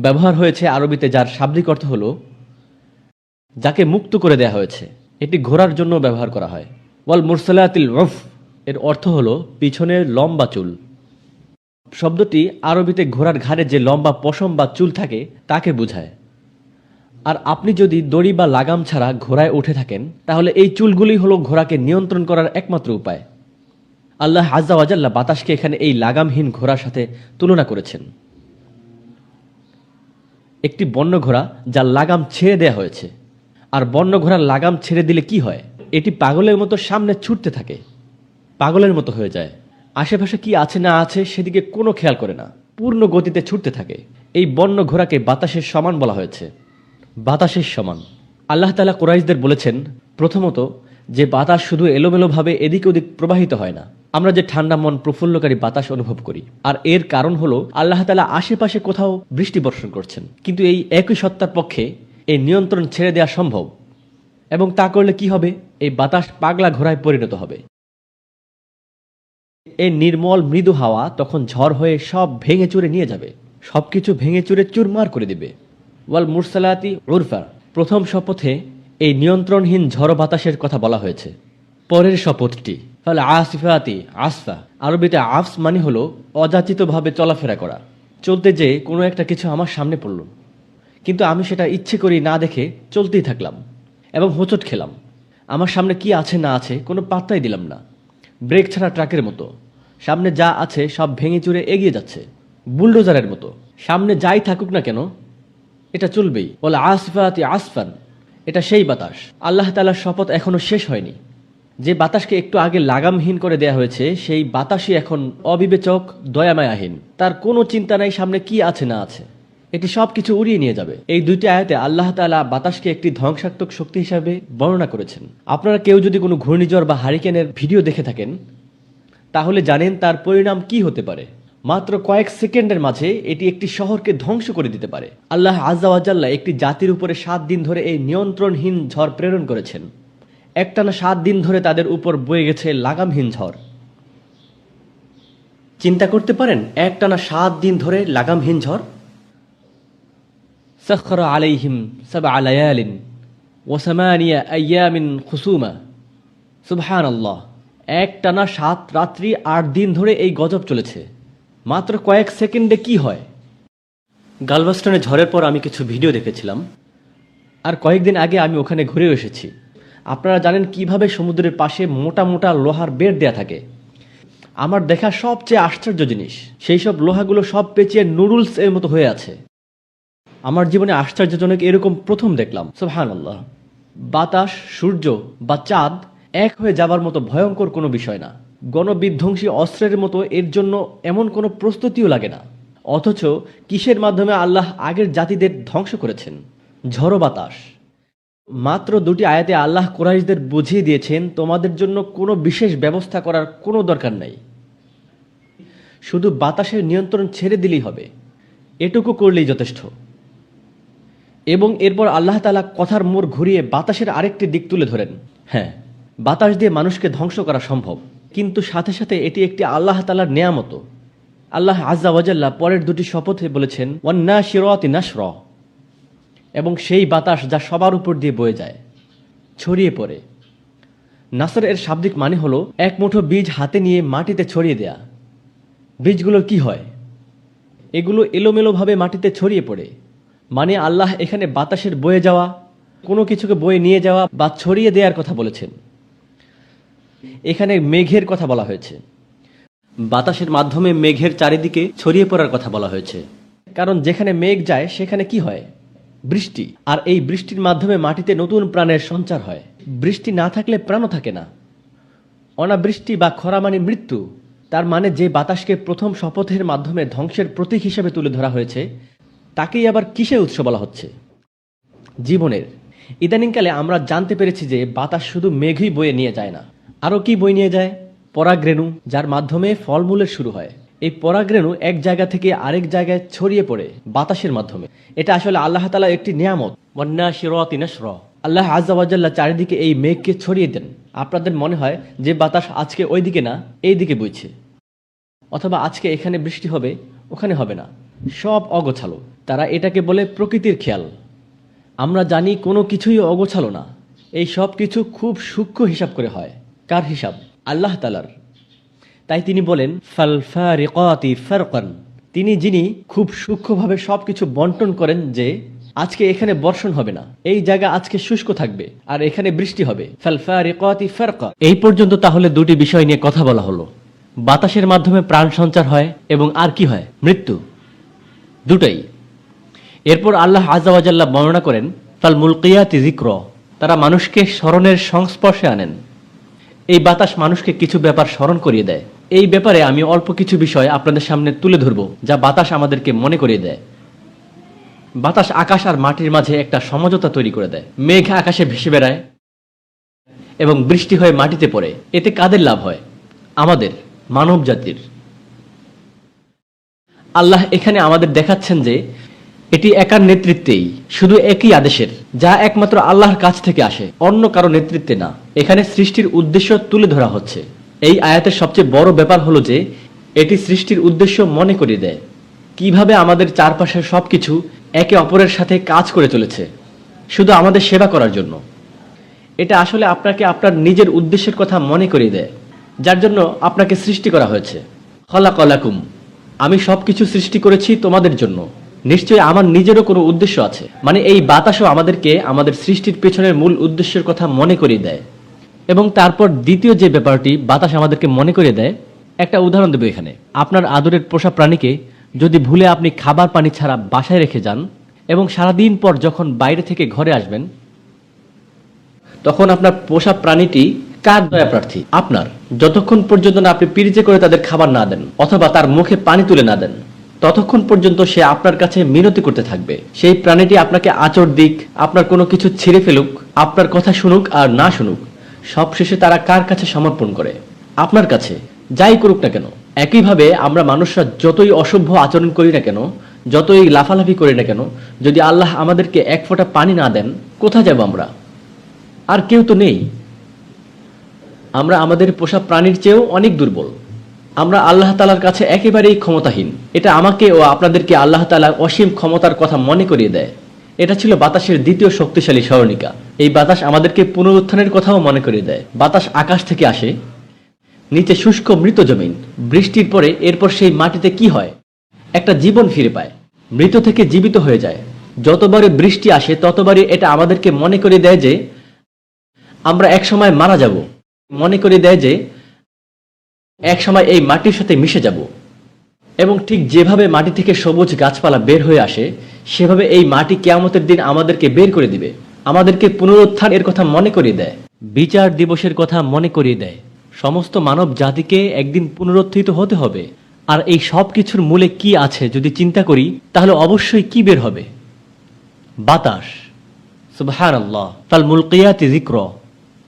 ব্যবহার হয়েছে আরবিতে, যার শাব্দিক অর্থ হলো যাকে মুক্ত করে দেয়া হয়েছে। এটি ঘোড়ার জন্য ব্যবহার করা হয়। ওয়াল মুরসালাতিল উরফ এর অর্থ হলো পিছনের লম্বা চুল। শব্দটি আরবিতে ঘোড়ার ঘাড়ে যে লম্বা পশম বা চুল থাকে তাকে বোঝায়। আর আপনি যদি দড়ি বা লাগাম ছাড়া ঘোড়ায় উঠে থাকেন, তাহলে এই চুলগুলি হলো ঘোড়াকে নিয়ন্ত্রণ করার একমাত্র উপায়। আল্লাহ আজ্জা ওয়াজাল্লাহ বাতাসকে এখানে এই লাগামহীন ঘোড়ার সাথে তুলনা করেছেন। একটি বন্য ঘোড়া যার লাগাম ছেড়ে দেয়া হয়েছে। আর বন্য ঘোড়ার লাগাম ছেড়ে দিলে কি হয়? এটি পাগলের মতো সামনে ছুটতে থাকে, পাগলের মতো হয়ে যায়। আশেপাশে কি আছে না আছে সেদিকে কোনো খেয়াল করে না, পূর্ণ গতিতে ছুটতে থাকে। এই বন্য ঘোড়াকে বাতাসের সমান বলা হয়েছে। বাতাসের সমান। আল্লাহ তাআলা কুরাইশদের বলেছেন, প্রথমত যে বাতাস শুধু এলোমেলোভাবে এদিক ওদিক প্রবাহিত হয় না। আমরা যে ঠান্ডা মন প্রফুল্লকারী বাতাস অনুভব করি, আর এর কারণ হলো আল্লাহ তাআলা আশেপাশে কোথাও বৃষ্টি বর্ষণ করছেন। কিন্তু এই একই সত্তার পক্ষে এই নিয়ন্ত্রণ ছেড়ে দেওয়া সম্ভব, এবং তা করলে কি হবে? এই বাতাস পাগলা ঘোড়ায় পরিণত হবে। এই নির্মল মৃদু হাওয়া তখন ঝড় হয়ে সব ভেঙে চুরে নিয়ে যাবে, সবকিছু ভেঙে চুরে চুরমার করে দিবে। ওয়াল মুরসালাতি উরফা। প্রথম শপথে এই নিয়ন্ত্রণহীন ঝড় বাতাসের কথা বলা হয়েছে। পরের শপথটি ফাল আসিফাতি আসফা। আরবিতে আফস মানে হলো অযাচিতভাবে চলাফেরা করা। চলতে যে কোনো একটা কিছু আমার সামনে পড়ল, কিন্তু আমি সেটা ইচ্ছে করি না দেখে চলতেই থাকলাম এবং হোঁচট খেলাম। আমার সামনে কি আছে না আছে কোনো পাত্তাই দিলাম না। ব্রেক ছাড়া ট্রাকের মতো সামনে যা আছে সব ভেঙে চুরে এগিয়ে যাচ্ছে, বুলডোজারের মতো। সামনে যাই থাকুক না কেন এটা চলবেই। বলে আসফাতি আসফান, এটা সেই বাতাস। আল্লাহ তাআলার শপথ এখনো শেষ হয়নি। যে বাতাসকে একটু আগে লাগামহীন করে দেয়া হয়েছে, সেই বাতাসই এখন অবিবেচক, দয়ামায়াহীন। তার কোনো চিন্তা নাই সামনে কি আছে না আছে, এটি সব কিছু উড়িয়ে নিয়ে যাবে। এই দুইটি আয়াতে আল্লাহ তাআলা বাতাসকে একটি ধ্বংসাত্মক শক্তি হিসাবে বর্ণনা করেছেন। আপনারা কেউ যদি কোনো ঘূর্ণিঝড় বা হারিকেনের ভিডিও দেখে থাকেন, তাহলে জানেন তার পরিণাম কি হতে পারে। মাত্র কয়েক সেকেন্ডের মাঝে এটি একটি শহরকে ধ্বংস করে দিতে পারে। আল্লাহ আজ্জা ওয়াজাল্লাহ একটি জাতির উপরে 7 দিন ধরে এই নিয়ন্ত্রণহীন ঝড় প্রেরণ করেছেন। একটানা 7 দিন ধরে তাদের উপর বয়ে গেছে লাগামহীন ঝড়। চিন্তা করতে পারেন, একটানা 7 দিন ধরে লাগামহীন ঝড়। সাখখারা আলাইহিম সাবআ লায়ালিন ওয়া সামানিয়া আইয়ামিন খুসুমা। সুবহানাল্লাহ। একটানা 7 রাত্রি 8 দিন ধরে এই গজব চলেছে। মাত্র কয়েক সেকেন্ডে কি হয়। গালভাস্টনে ঝড়ের পর আমি কিছু ভিডিও দেখেছিলাম, আর কয়েকদিন আগে আমি ওখানে ঘুরেও এসেছি। আপনারা জানেন কিভাবে সমুদ্রের পাশে মোটা মোটা লোহার বেড় দেয়া থাকে। আমার দেখা সবচেয়ে আশ্চর্য জিনিস, সেই সব লোহাগুলো সব পেঁচিয়ে নুডলস এর মতো হয়ে আছে। আমার জীবনে আশ্চর্যজনক এরকম প্রথম দেখলাম। সুবহানাল্লাহ। বাতাস, সূর্য বা চাঁদ এক হয়ে যাবার মতো ভয়ঙ্কর কোনো বিষয় না। গণবিধ্বংসী অস্ত্রের মতো এর জন্য এমন কোনো প্রস্তুতিও লাগে না। অথচ কিসের মাধ্যমে আল্লাহ আগের জাতিদের ধ্বংস করেছেন? ঝড়ো বাতাস। মাত্র 2টি আয়াতে আল্লাহ কুরাইশদের বুঝিয়ে দিয়েছেন তোমাদের জন্য কোনো বিশেষ ব্যবস্থা করার কোনো দরকার নেই, শুধু বাতাসের নিয়ন্ত্রণ ছেড়ে দিলেই হবে, এটুকু করলেই যথেষ্ট। এবং এরপর আল্লাহ তাআলা কথার মোড় ঘুরিয়ে বাতাসের আরেকটি দিক তুলে ধরেন। হ্যাঁ, বাতাস দিয়ে মানুষকে ধ্বংস করা সম্ভব, কিন্তু সাথে সাথে এটি একটি আল্লাহ তাআলার নেয়ামত। আল্লাহ আজ্জা ওয়াজাল্লাহ পরের 2টি শপথে বলেছেন ওয়ান্নাশিরাতি নাশরা, এবং সেই বাতাস যা সবার উপর দিয়ে বয়ে যায়, ছড়িয়ে পড়ে। নাসর এর শাব্দিক মানে হলো এক মুঠো বীজ হাতে নিয়ে মাটিতে ছড়িয়ে দেয়া। বীজগুলোর কি হয়? এগুলো এলোমেলোভাবে মাটিতে ছড়িয়ে পড়ে। মানে আল্লাহ এখানে বাতাসের বয়ে যাওয়া, কোনো কিছুকে বয়ে নিয়ে যাওয়া বা ছড়িয়ে দেওয়ার কথা বলেছেন। এখানে মেঘের কথা বলা হয়েছে। বাতাসের মাধ্যমে মেঘের চারিদিকে ছড়িয়ে পড়ার কথা বলা হয়েছে, কারণ যেখানে মেঘ যায় সেখানে কি হয়? বৃষ্টি। আর এই বৃষ্টির মাধ্যমে মাটিতে নতুন প্রাণের সঞ্চার হয়। বৃষ্টি না থাকলে প্রাণও থাকে না। অনাবৃষ্টি বা খরা মানে মৃত্যু। তার মানে যে বাতাসকে প্রথম শপথের মাধ্যমে ধ্বংসের প্রতীক হিসেবে তুলে ধরা হয়েছে, তাকেই আবার কিসের উৎস বলা হচ্ছে? জীবনের। ইদানিংকালে আমরা জানতে পেরেছি যে বাতাস শুধু মেঘই বয়ে নিয়ে যায় না, আরও কি বয়ে নিয়ে যায়? পরাগরেণু, যার মাধ্যমে ফলমূলের শুরু হয়। এই পরাগরেণু এক জায়গা থেকে আরেক জায়গায় ছড়িয়ে পড়ে বাতাসের মাধ্যমে। এটা আসলে আল্লাহ তাআলার একটি নিয়ামত। ওয়ান্নাশিরাতি নাশরা। আল্লাহ আজ্জা ওয়াজাল্লাহ চারিদিকে এই মেঘকে ছড়িয়ে দেন। আপনাদের মনে হয় যে বাতাস আজকে ওইদিকে না এইদিকে বইছে, অথবা আজকে এখানে বৃষ্টি হবে ওখানে হবে না। সব অগোছালো। তারা এটাকে বলে প্রকৃতির খেয়াল। আমরা জানি কোনো কিছুই অগোছালো না। এই সব কিছু খুব সূক্ষ্ম হিসাব করে হয়। কার হিসাব? আল্লাহ তাআলার। তাই তিনি বলেন ফালফারিকাতি ফারকান। তিনি যিনি খুব সূক্ষ্মভাবে সবকিছু বন্টন করেন, যে আজকে এখানে বর্ষণ হবে না, এই জায়গা আজকে শুষ্ক থাকবে, আর এখানে বৃষ্টি হবে। ফালফারিকাতি ফারকা। এই পর্যন্ত তাহলে 2টি বিষয় নিয়ে কথা বলা হলো। বাতাসের মাধ্যমে প্রাণ সঞ্চার হয়, এবং আর কি হয়? মৃত্যু। দুটাই। এরপর আল্লাহ আজ্জা ওয়াজাল্লাহ বর্ণনা করেন ফাল মুলকিয়াতি যিকরা। তারা মানুষকে স্মরণের সংস্পর্শে আনেন। এই বাতাস মানুষকে কিছু ব্যাপার স্মরণ করিয়ে দেয়। এই ব্যাপারে আমি অল্প কিছু বিষয় আপনাদের সামনে তুলে ধরব, যা বাতাস আমাদেরকে মনে করিয়ে দেয়। বাতাস আকাশ আর মাটির মাঝে একটা সমঝোতা তৈরি করে দেয়। মেঘ আকাশে ভেসে বেড়ায় এবং বৃষ্টি হয়ে মাটিতে পড়ে। এতে কাদের লাভ হয়? আমাদের, মানব জাতির। আল্লাহ এখানে আমাদের দেখাচ্ছেন যে এটি একার নেতৃত্বেই, শুধু একই আদেশের, যা একমাত্র আল্লাহর কাছ থেকে আসে, অন্য কারো নেতৃত্বে না। এখানে সৃষ্টির উদ্দেশ্য তুলে ধরা হচ্ছে। এই আয়াতের সবচেয়ে বড় ব্যাপার হলো যে এটি সৃষ্টির উদ্দেশ্য মনে করিয়ে দেয়। কিভাবে আমাদের চারপাশের সবকিছু একে অপরের সাথে কাজ করে চলেছে, শুধু আমাদের সেবা করার জন্য। এটা আসলে আপনাকে আপনার নিজের উদ্দেশ্যের কথা মনে করিয়ে দেয়, যার জন্য আপনাকে সৃষ্টি করা হয়েছে। খলাকালাকুম। আমি সবকিছু সৃষ্টি করেছি তোমাদের জন্য। নিশ্চয়ই আমার নিজেরও কোনো উদ্দেশ্য আছে। মানে এই বাতাসও আমাদেরকে আমাদের সৃষ্টির পেছনের মূল উদ্দেশ্যের কথা মনে করিয়ে দেয়। এবং তারপর দ্বিতীয় যে ব্যাপারটি বাতাস আমাদেরকে মনে করিয়ে দেয়, একটা উদাহরণ দেব এখানে। আপনার আদরের পোষা প্রাণীকে যদি ভুলে আপনি খাবার পানি ছাড়া বাসায় রেখে যান, এবং সারাদিন পর যখন বাইরে থেকে ঘরে আসবেন, তখন আপনার পোষা প্রাণীটি কার দয়া প্রার্থী? আপনার। যতক্ষণ পর্যন্ত না আপনি পিরিচে করে তাদের খাবার না দেন, অথবা তার মুখে পানি তুলে না দেন, ততক্ষণ পর্যন্ত সে আপনার কাছে মিনতি করতে থাকবে। সেই প্রাণীটি আপনাকে আঁচড় দিক, আপনার কোনো কিছু ছিঁড়ে ফেলুক, আপনার কথা শুনুক আর না শুনুক, সবশেষে তারা কার কাছে সমর্পণ করে? আপনার কাছে। যাই করুক না কেন। একইভাবে আমরা মানুষরা যতই অসভ্য আচরণ করি না কেন, যতই লাফালাফি করি না কেন, যদি আল্লাহ আমাদেরকে এক ফোঁটা পানি না দেন, কোথায় যাব আমরা? আর কেউ তো নেই। আমরা আমাদের পোষা প্রাণীর চেয়েও অনেক দুর্বল। আমরা আল্লাহ তাআলার কাছে একেবারেই ক্ষমতাহীন। এটা আমাকে ও আপনাদেরকে আল্লাহ তাআলার অসীম ক্ষমতার কথা মনে করিয়ে দেয়। এটা ছিল বাতাসের দ্বিতীয় শক্তিশালী স্মরণিকা। এই বাতাস আমাদেরকে পুনরুত্থানের কথাও মনে করিয়ে দেয়। বাতাস আকাশ থেকে আসে, নিচে শুষ্ক মৃত জমিন, বৃষ্টির পরে এরপর সেই মাটিতে কি হয়? একটা জীবন ফিরে পায়, মৃত থেকে জীবিত হয়ে যায়। যতবারই বৃষ্টি আসে ততবারই এটা আমাদেরকে মনে করিয়ে দেয় যে আমরা একসময় মারা যাব, মনে করিয়ে দেয় যে একসময় এই মাটির সাথে মিশে যাব। এবং ঠিক যেভাবে মাটি থেকে সবুজ গাছপালা বের হয়ে আসে, সেভাবে এই মাটি কিয়ামতের দিন আমাদেরকে বের করে দিবে, আমাদেরকে পুনরুত্থানের কথা মনে করিয়ে দেয়, বিচার দিবসের কথা মনে করিয়ে দেয়। সমস্ত মানব জাতিকে একদিন পুনরুত্থিত হতে হবে। আর এই সব কিছুর মূলে কি আছে যদি চিন্তা করি, তাহলে অবশ্যই কি বের হবে? বাতাস। সুবহানাল্লাহ। ফাল মুলকিয়াতি যিকরা।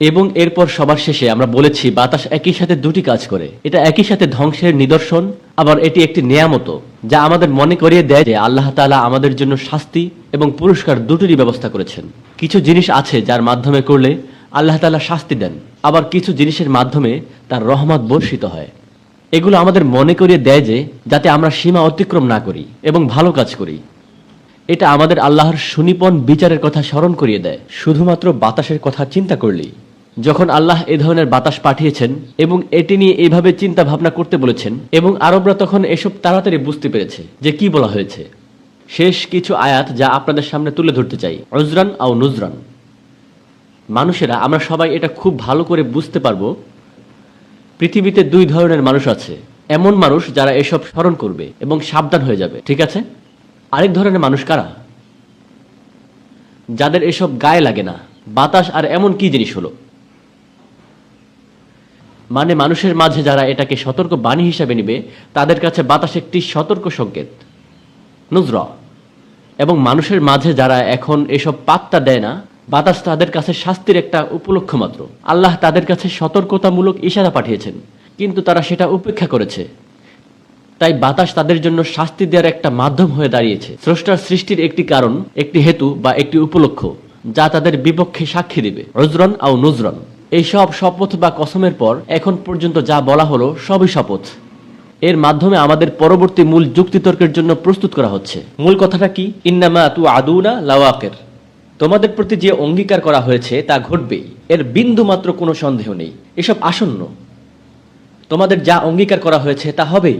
এবং এরপর সবার শেষে আমরা বলেছি বাতাস একই সাথে দুটি কাজ করে। এটা একই সাথে ধ্বংসের নিদর্শন, আবার এটি একটি নেয়ামত, যা আমাদের মনে করিয়ে দেয় যে আল্লাহ তাআলা আমাদের জন্য শাস্তি এবং পুরস্কার দুটোরই ব্যবস্থা করেছেন। কিছু জিনিস আছে যার মাধ্যমে করলে আল্লাহ তাআলা শাস্তি দেন, আবার কিছু জিনিসের মাধ্যমে তার রহমত বর্ষিত হয়। এগুলো আমাদের মনে করিয়ে দেয় যে যাতে আমরা সীমা অতিক্রম না করি এবং ভালো কাজ করি। এটা আমাদের আল্লাহর সুনিপন বিচারের কথা স্মরণ করিয়ে দেয় শুধুমাত্র বাতাসের কথা চিন্তা করলেই। যখন আল্লাহ এ ধরনের বাতাস পাঠিয়েছেন এবং এটি নিয়ে এইভাবে চিন্তা ভাবনা করতে বলেছেন, এবং আরবরা তখন এসব তাড়াতাড়ি বুঝতে পেরেছে যে কি বলা হয়েছে। শেষ কিছু আয়াত যা আপনাদের সামনে তুলে ধরতে চাই। উজরান আও নুজরান। মানুষেরা আমরা সবাই এটা খুব ভালো করে বুঝতে পারবো, পৃথিবীতে দুই ধরনের মানুষ আছে। এমন মানুষ যারা এসব স্মরণ করবে এবং সাবধান হয়ে যাবে, ঠিক আছে? আরেক ধরনের মানুষ কারা? যাদের এসব গায়ে লাগে না। বাতাস আর এমন কি জিনিস হলো? মানে মানুষের মাঝে যারা এটাকে সতর্ক বাণী হিসাবে নিবে, তাদের কাছে বাতাস একটি সতর্ক সংকেত, নুজরা। এবং মানুষের মাঝে যারা এখন এসব পাত্তা দেয় না, বাতাস তাদের কাছে শাস্তির একটা উপলক্ষ মাত্র। আল্লাহ তাদের কাছে সতর্কতামূলক ইশারা পাঠিয়েছেন, কিন্তু তারা সেটা উপেক্ষা করেছে। তাই বাতাস তাদের জন্য শাস্তি দেওয়ার একটা মাধ্যম হয়ে দাঁড়িয়েছে, স্রষ্টার সৃষ্টির একটি কারণ, একটি হেতু বা একটি উপলক্ষ, যা তাদের বিপক্ষে সাক্ষী দিবে। উজরান আও নুজরান। এই সব শপথ বা কসমের পর এখন পর্যন্ত যা বলা হলো সবই শপথ। এর মাধ্যমে আমাদের পরবর্তী মূল যুক্তিতর্কের জন্য প্রস্তুত করা হচ্ছে। মূল কথাটা কি? ইন্নামা তুআদুনা লাওয়াকির। তোমাদের প্রতি যে অঙ্গীকার করা হয়েছে তা ঘটবেই, এর বিন্দু মাত্র কোনো সন্দেহ নেই। এসব আসন্ন, তোমাদের যা অঙ্গীকার করা হয়েছে তা হবেই।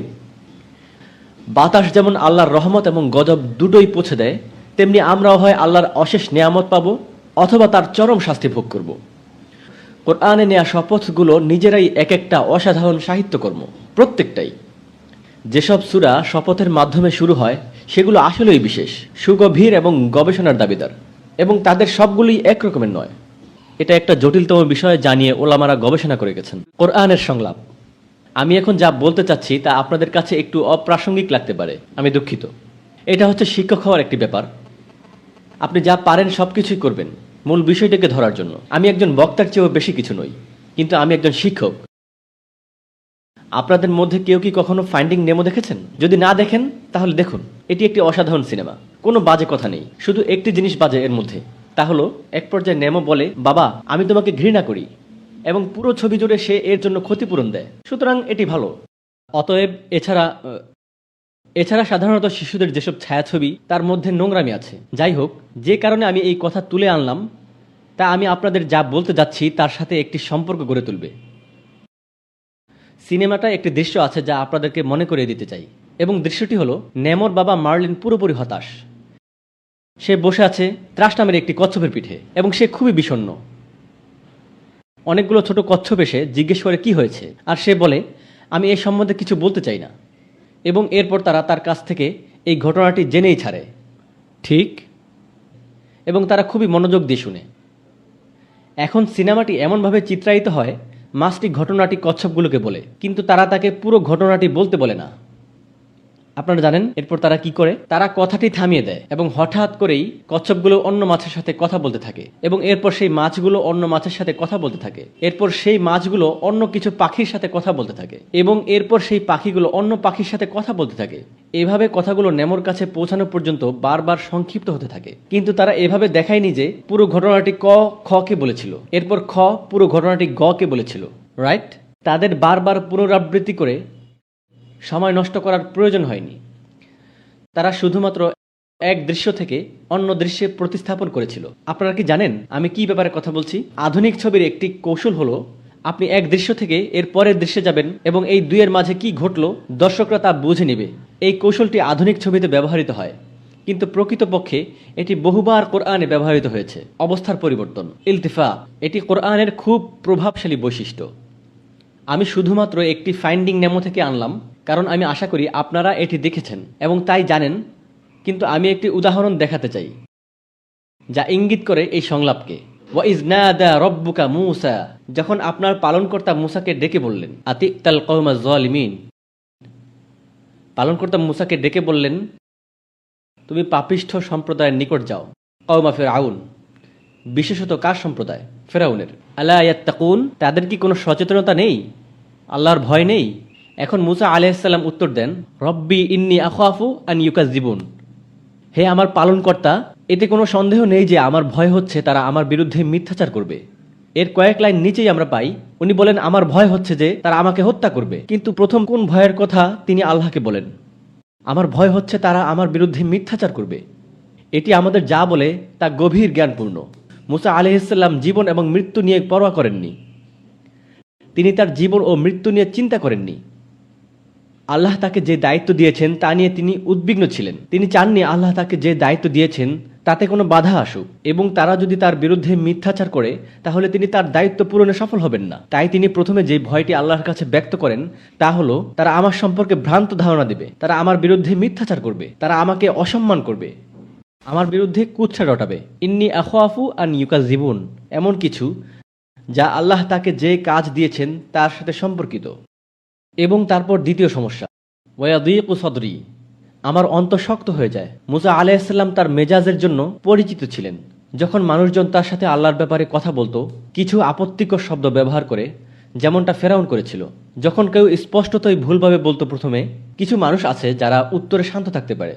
বাতাস যেমন আল্লাহর রহমত এবং গজব দুটোই পৌঁছে দেয়, তেমনি আমরাও হয় আল্লাহর অশেষ নেয়ামত পাবো অথবা তার চরম শাস্তি ভোগ করব। কোরআনে নেয়া শপথগুলো নিজেরাই এক একটা অসাধারণ সাহিত্যকর্ম, প্রত্যেকটাই। যেসব সূরা শপথের মাধ্যমে শুরু হয় সেগুলো আসলেই বিশেষ, সুগভীর এবং গবেষণার দাবিদার, এবং তাদের সবগুলোই একরকমের নয়। এটা একটা জটিলতম বিষয় জানিয়ে ওলামারা গবেষণা করে গেছেন। কোরআনের সংলাপ। আমি এখন যা বলতে চাচ্ছি তা আপনাদের কাছে একটু অপ্রাসঙ্গিক লাগতে পারে, আমি দুঃখিত। এটা হচ্ছে শিক্ষক হওয়ার একটি ব্যাপার। আপনি যা পারেন সবকিছুই করবেন মূল বিষয়টাকে ধরার জন্য। আমি একজন বক্তার চেয়েও বেশি কিছু নই, কিন্তু আমি একজন শিক্ষক। আপনাদের মধ্যে কেউ কি কখনো ফাইন্ডিং নেমো দেখেছেন? যদি না দেখেন তাহলে দেখুন, এটি একটি অসাধারণ সিনেমা। কোনো বাজে কথা নেই, শুধু একটি জিনিস বাজে এর মধ্যে। তা হলো এক পর্যায়ে নেমো বলে, বাবা আমি তোমাকে ঘৃণা করি, এবং পুরো ছবি জুড়ে সে এর জন্য ক্ষতিপূরণ দেয়। সুতরাং এটি ভালো। অতএব এছাড়া সাধারণত শিশুদের যেসব ছায়াছবি, তার মধ্যে নোংরামি আছে। যাই হোক, যে কারণে আমি এই কথা তুলে আনলাম তা আমি আপনাদের যা বলতে যাচ্ছি তার সাথে একটি সম্পর্ক গড়ে তুলবে। সিনেমাটা একটি দৃশ্য আছে যা আপনাদেরকে মনে করিয়ে দিতে চাই, এবং দৃশ্যটি হলো নেমোর বাবা মার্লিন পুরোপুরি হতাশ। সে বসে আছে ত্রাস নামের একটি কচ্ছপের পিঠে, এবং সে খুবই বিষণ্ণ। অনেকগুলো ছোট কচ্ছপ এসে জিজ্ঞেস করে কি হয়েছে, আর সে বলে আমি এ সম্বন্ধে কিছু বলতে চাই না। এবং এরপর তারা তার কাছ থেকে এই ঘটনাটি জেনেই ছাড়ে। ঠিক? এবং তারা খুবই মনোযোগ দিয়ে শুনে। এখন সিনেমাটি এমনভাবে চিত্রায়িত হয়, মাছটি ঘটনাটি কচ্ছপগুলোকে বলে, কিন্তু তারা তাকে পুরো ঘটনাটি বলতে বলে না। আপনারা জানেন এরপর তারা কি করে? তারা কথাটি থামিয়ে দেয় এবং হঠাৎ করেই কচ্ছপগুলো অন্য মাছের সাথে কথা বলতে থাকে, এবং এরপর সেই মাছগুলো অন্য মাছের সাথে কথা বলতে থাকে। এরপর সেই মাছগুলো অন্য কিছু পাখির সাথে কথা বলতে থাকে, এবং এরপর সেই পাখিগুলো অন্য পাখির সাথে কথা বলতে থাকে। এভাবে কথাগুলো নেমোর কাছে পৌঁছানো পর্যন্ত বারবার সংক্ষিপ্ত হতে থাকে। কিন্তু তারা এভাবে দেখায়নি যে পুরো ঘটনাটি ক খ কে বলেছিল, এরপর খ পুরো ঘটনাটি গ কে বলেছিল। রাইট? তাদের বারবার পুনরাবৃত্তি করে সময় নষ্ট করার প্রয়োজন হয়নি। তারা শুধুমাত্র এক দৃশ্য থেকে অন্য দৃশ্যে প্রতিস্থাপন করেছিল। আপনারা কি জানেন আমি কি ব্যাপারে কথা বলছি? আধুনিক ছবির একটি কৌশল হলো আপনি এক দৃশ্য থেকে এর পরের দৃশ্যে যাবেন এবং এই দুইয়ের মাঝে কি ঘটলো দর্শকরা তা বুঝে নেবে। এই কৌশলটি আধুনিক ছবিতে ব্যবহৃত হয়, কিন্তু প্রকৃতপক্ষে এটি বহুবার কোরআনে ব্যবহৃত হয়েছে। অবস্থার পরিবর্তন, ইলতিফা, এটি কোরআনের খুব প্রভাবশালী বৈশিষ্ট্য। আমি শুধুমাত্র একটি ফাইন্ডিং নেমো থেকে আনলাম, কারণ আমি আশা করি আপনারা এটি দেখেছেন এবং তাই জানেন, কিন্তু আমি একটি উদাহরণ দেখাতে চাই যা ইঙ্গিত করে এই সংলাপকে। ওয়াইজ নাদা রব্বুকা মূসা, যখন আপনার পালনকর্তা মূসাকে ডেকে বললেন, আতিতাল কওমা যালিমিন, পালনকর্তা মূসাকে ডেকে বললেন, তুমি পাপিষ্ঠ সম্প্রদায়ের নিকট যাও। কওমা ফিরআউন, বিশেষত কার সম্প্রদায়? ফেরাউনের। আলা ইয়াত্তাকুন, তাদের কি কোনো সচেতনতা নেই, আল্লাহর ভয় নেই? এখন মূসা আলাইহিস সালাম উত্তর দেন, রব্বি ইন্নী আখাফু আন ইউকাযযিবুন, হে আমার পালনকর্তা, এতে কোনো সন্দেহ নেই যে আমার ভয় হচ্ছে তারা আমার বিরুদ্ধে মিথ্যাচার করবে। এর কয়েক লাইন নিচেই আমরা পাই উনি বলেন, আমার ভয় হচ্ছে যে তারা আমাকে হত্যা করবে। কিন্তু প্রথম কোন ভয়ের কথা তিনি আল্লাহকে বলেন? আমার ভয় হচ্ছে তারা আমার বিরুদ্ধে মিথ্যাচার করবে। এটি আমাদের যা বলে তা গভীর জ্ঞানপূর্ণ। মূসা আলাইহিস সালাম জীবন এবং মৃত্যু নিয়ে পরোয়া করেননি। তিনি তার জীবন ও মৃত্যু নিয়ে চিন্তা করেননি। আল্লাহ তাকে যে দায়িত্ব দিয়েছেন তা নিয়ে তিনি উদ্বিগ্ন ছিলেন। তিনি চাননি আল্লাহ তাকে যে দায়িত্ব দিয়েছেন তাতে কোনো বাধা আসুক, এবং তারা যদি তার বিরুদ্ধে মিথ্যাচার করে তাহলে তিনি তার দায়িত্ব পূরণে সফল হবেন না। তাই তিনি প্রথমে যে ভয়টি আল্লাহর কাছে ব্যক্ত করেন তা হলো, তারা আমার সম্পর্কে ভ্রান্ত ধারণা দেবে, তারা আমার বিরুদ্ধে মিথ্যাচার করবে, তারা আমাকে অসম্মান করবে, আমার বিরুদ্ধে কুৎসা রটাবে। ইন্নী আখাফু আন ইউকাযযিবুন, এমন কিছু যা আল্লাহ তাকে যে কাজ দিয়েছেন তার সাথে সম্পর্কিত। এবং তারপর দ্বিতীয় সমস্যা, ওয়ায়াদিকু সদরি, আমার অন্তর শক্ত হয়ে যায়। মূসা আলাইহিস সালাম তার মেজাজের জন্য পরিচিত ছিলেন। যখন মানুষজন তার সাথে আল্লাহর ব্যাপারে কথা বলতো কিছু আপত্তিকর শব্দ ব্যবহার করে, যেমনটা ফেরাউন করেছিল। যখন কেউ স্পষ্টতই ভুলভাবে বলতো প্রথমে, কিছু মানুষ আছে যারা উত্তরে শান্ত থাকতে পারে,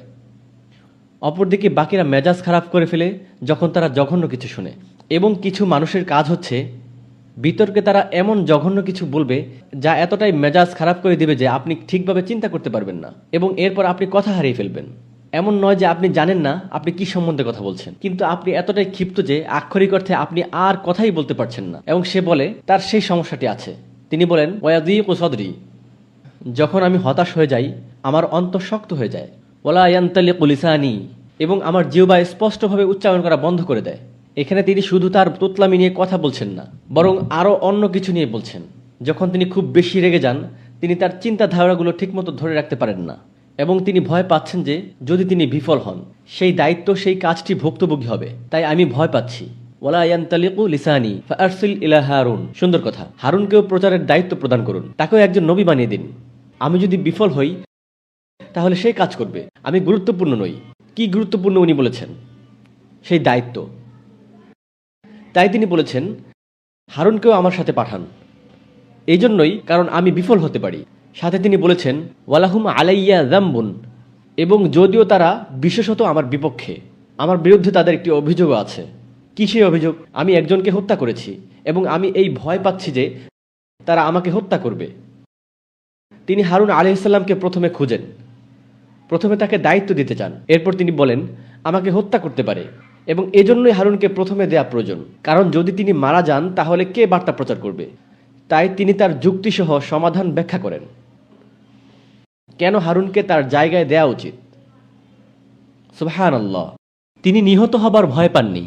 অপরদিকে বাকিরা মেজাজ খারাপ করে ফেলে যখন তারা জঘন্য কিছু শুনে। এবং কিছু মানুষের কাজ হচ্ছে বিতর্কে তারা এমন জঘন্য কিছু বলবে যা এতটাই মেজাজ খারাপ করে দিবে যে আপনি ঠিকভাবে চিন্তা করতে পারবেন না, এবং এরপর আপনি কথা হারিয়ে ফেলবেন। এমন নয় যে আপনি জানেন না আপনি কি সম্বন্ধে কথা বলছেন, কিন্তু আপনি এতটাই ক্ষিপ্ত যে আক্ষরিক অর্থে আপনি আর কথাই বলতে পারছেন না। এবং সে বলে তার সেই সমস্যাটি আছে। তিনি বলেন, ওয়ায়াদিকু সদরি, যখন আমি হতাশ হয়ে যাই আমার অন্তর শক্ত হয়ে যায়। ওয়ালা ইয়ানতালিকু লিসানি, এবং আমার জিহ্বা স্পষ্টভাবে উচ্চারণ করা বন্ধ করে দেয়। এখানে তিনি শুধু তার তোতলামি নিয়ে কথা বলছেন না, বরং আরও অন্য কিছু নিয়ে বলছেন। যখন তিনি খুব বেশি রেগে যান তিনি তার চিন্তাধারাগুলো ঠিকমতো ধরে রাখতে পারেন না, এবং তিনি ভয় পাচ্ছেন যে যদি তিনি বিফল হন সেই দায়িত্ব, সেই কাজটি ভুক্তভোগী হবে। তাই আমি ভয় পাচ্ছি। ওয়ালা ইয়ানতালিকু লিসানি ফাআরসিল ইলা হারুন, সুন্দর কথা। হারুনকেও প্রচারের দায়িত্ব প্রদান করুন, তাকেও একজন নবী বানিয়ে দিন। আমি যদি বিফল হই তাহলে সে কাজ করবে। আমি গুরুত্বপূর্ণ নই। কি গুরুত্বপূর্ণ উনি বলেছেন? সেই দায়িত্ব। তাই তিনি বলেছেন হারুনকেও আমার সাথে পাঠান, এই জন্যই কারণ আমি বিফল হতে পারি। সাথে তিনি বলেছেন ওয়ালাহুম আলাইয়া যামবুন, এবং যদিও তারা বিশেষত আমার বিপক্ষে, আমার বিরুদ্ধে তাদের একটি অভিযোগও আছে। কি সেই অভিযোগ? আমি একজনকে হত্যা করেছি এবং আমি এই ভয় পাচ্ছি যে তারা আমাকে হত্যা করবে। তিনি হারুন আলাইহিস সালামকে প্রথমে খুঁজেন, প্রথমে তাকে দায়িত্ব দিতে চান। এরপর তিনি বলেন আমাকে হত্যা করতে পারে, এবং এজন্যই হারুনকে প্রথমে দেয়া প্রয়োজন, কারণ যদি তিনি মারা যান তাহলে কে বার্তা প্রচার করবে। তাই তিনি তার যুক্তিসহ সমাধান ব্যাখ্যা করেন কেন হারুনকে তার জায়গায় দেয়া উচিত। সুবহানাল্লাহ, তিনি নিহত হবার ভয় পাননি,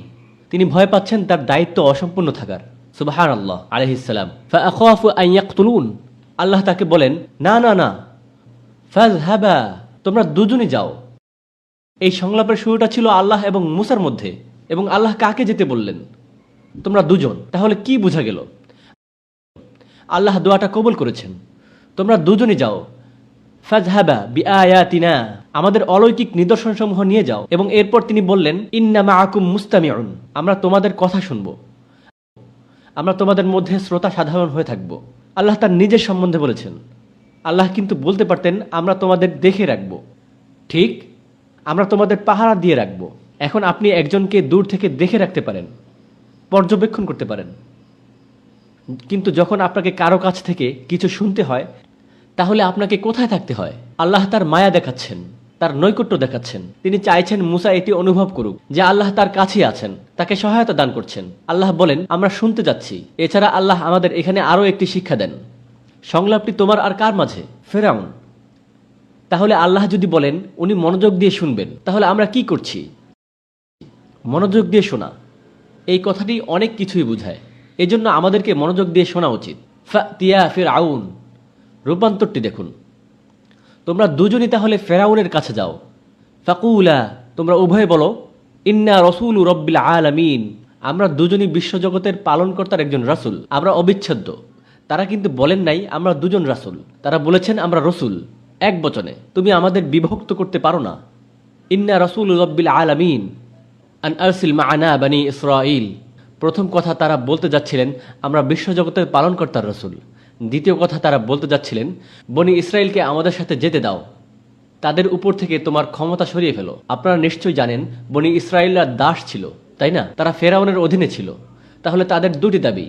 তিনি ভয় পাচ্ছেন তার দায়িত্ব অসম্পূর্ণ থাকার। সুবহানাল্লাহ আলাইহিস সালাম। ফাআখাফু আন ইয়াকতুলুন, আল্লাহ তাকে বলেন না না না, ফাযহাবা, তোমরা দুজনই যাও। এই সংলাপের শুরুটা ছিল আল্লাহ এবং মূসার মধ্যে, এবং আল্লাহ কাকে যেতে বললেন? তোমরা দুজন। তাহলে কি বোঝা গেল? আল্লাহ দোয়াটা কবুল করেছেন, তোমরা দুজনই যাও। ফাযহাবা বিআয়াতিনা, আমাদের অলৌকিক নিদর্শনসমূহ নিয়ে যাও। এবং এরপর তিনি বললেন ইন্না মাআকুম মুস্তামিউন, আমরা তোমাদের কথা শুনব, আমরা তোমাদের মধ্যে শ্রোতা সাধারণ হয়ে থাকব। আল্লাহ তার নিজের সম্বন্ধে বলেছেন। আল্লাহ কিন্তু বলতে পারতেন আমরা তোমাদের দেখে রাখব, ঠিক, আমরা তোমাদের পাহারা দিয়ে রাখব। এখন আপনি একজনকে দূর থেকে দেখে রাখতে পারেন, পর্যবেক্ষণ করতে পারেন, কিন্তু যখন আপনাকে কারো কাছ থেকে কিছু শুনতে হয় তাহলে আপনাকে কোথায় থাকতে হয়? আল্লাহ তার মায়া দেখাচ্ছেন, তার নৈকট্য দেখাচ্ছেন। তিনি চাইছেন মুসা এটি অনুভব করুক যে আল্লাহ তার কাছেই আছেন, তাকে সহায়তা দান করছেন। আল্লাহ বলেন, আমরা শুনতে যাচ্ছি। এছাড়া আল্লাহ আমাদের এখানে আরও একটি শিক্ষা দেন। সংলাপটি তোমার আর কার মাঝে? ফেরাউন। তাহলে আল্লাহ যদি বলেন উনি মনোযোগ দিয়ে শুনবেন, তাহলে আমরা কি করছি? মনোযোগ দিয়ে শোনা, এই কথাটি অনেক কিছুই বোঝায়। এজন্য আমাদেরকে মনোযোগ দিয়ে শোনা উচিত। ফাতিয়া ফিরআউন, রূপান্তরটি দেখুন। তোমরা দুজনই তাহলে ফেরাউনের কাছে যাও। ফাকুলা, তোমরা উভয়ে বলো, ইন্না রসুল রব্বিল আলামিন, আমরা দুজনই বিশ্বজগতের পালনকর্তার একজন রাসূল, আমরা অবিচ্ছেদ্য। তারা কিন্তু বলেন নাই আমরা দুজন রাসূল, তারা বলেছেন আমরা রসুল, এক বচনে। তুমি আমাদের বিভক্ত করতে পারো না। ইন্না রসুল রব্বিল আলামিন আন আরসিল মা'আনা বনি ইসরাঈল। প্রথম কথা তারা বলতে যাচ্ছিলেন আমরা বিশ্বজগতের পালনকর্তার রসুল। দ্বিতীয় কথা তারা বলতে যাচ্ছিলেন বনি ইসরায়েলকে আমাদের সাথে যেতে দাও, তাদের উপর থেকে তোমার ক্ষমতা সরিয়ে ফেলো। আপনারা নিশ্চয়ই জানেন বনি ইসরায়েলরা দাস ছিল, তাই না? তারা ফেরাউনের অধীনে ছিল। তাহলে তাদের দুটি দাবি।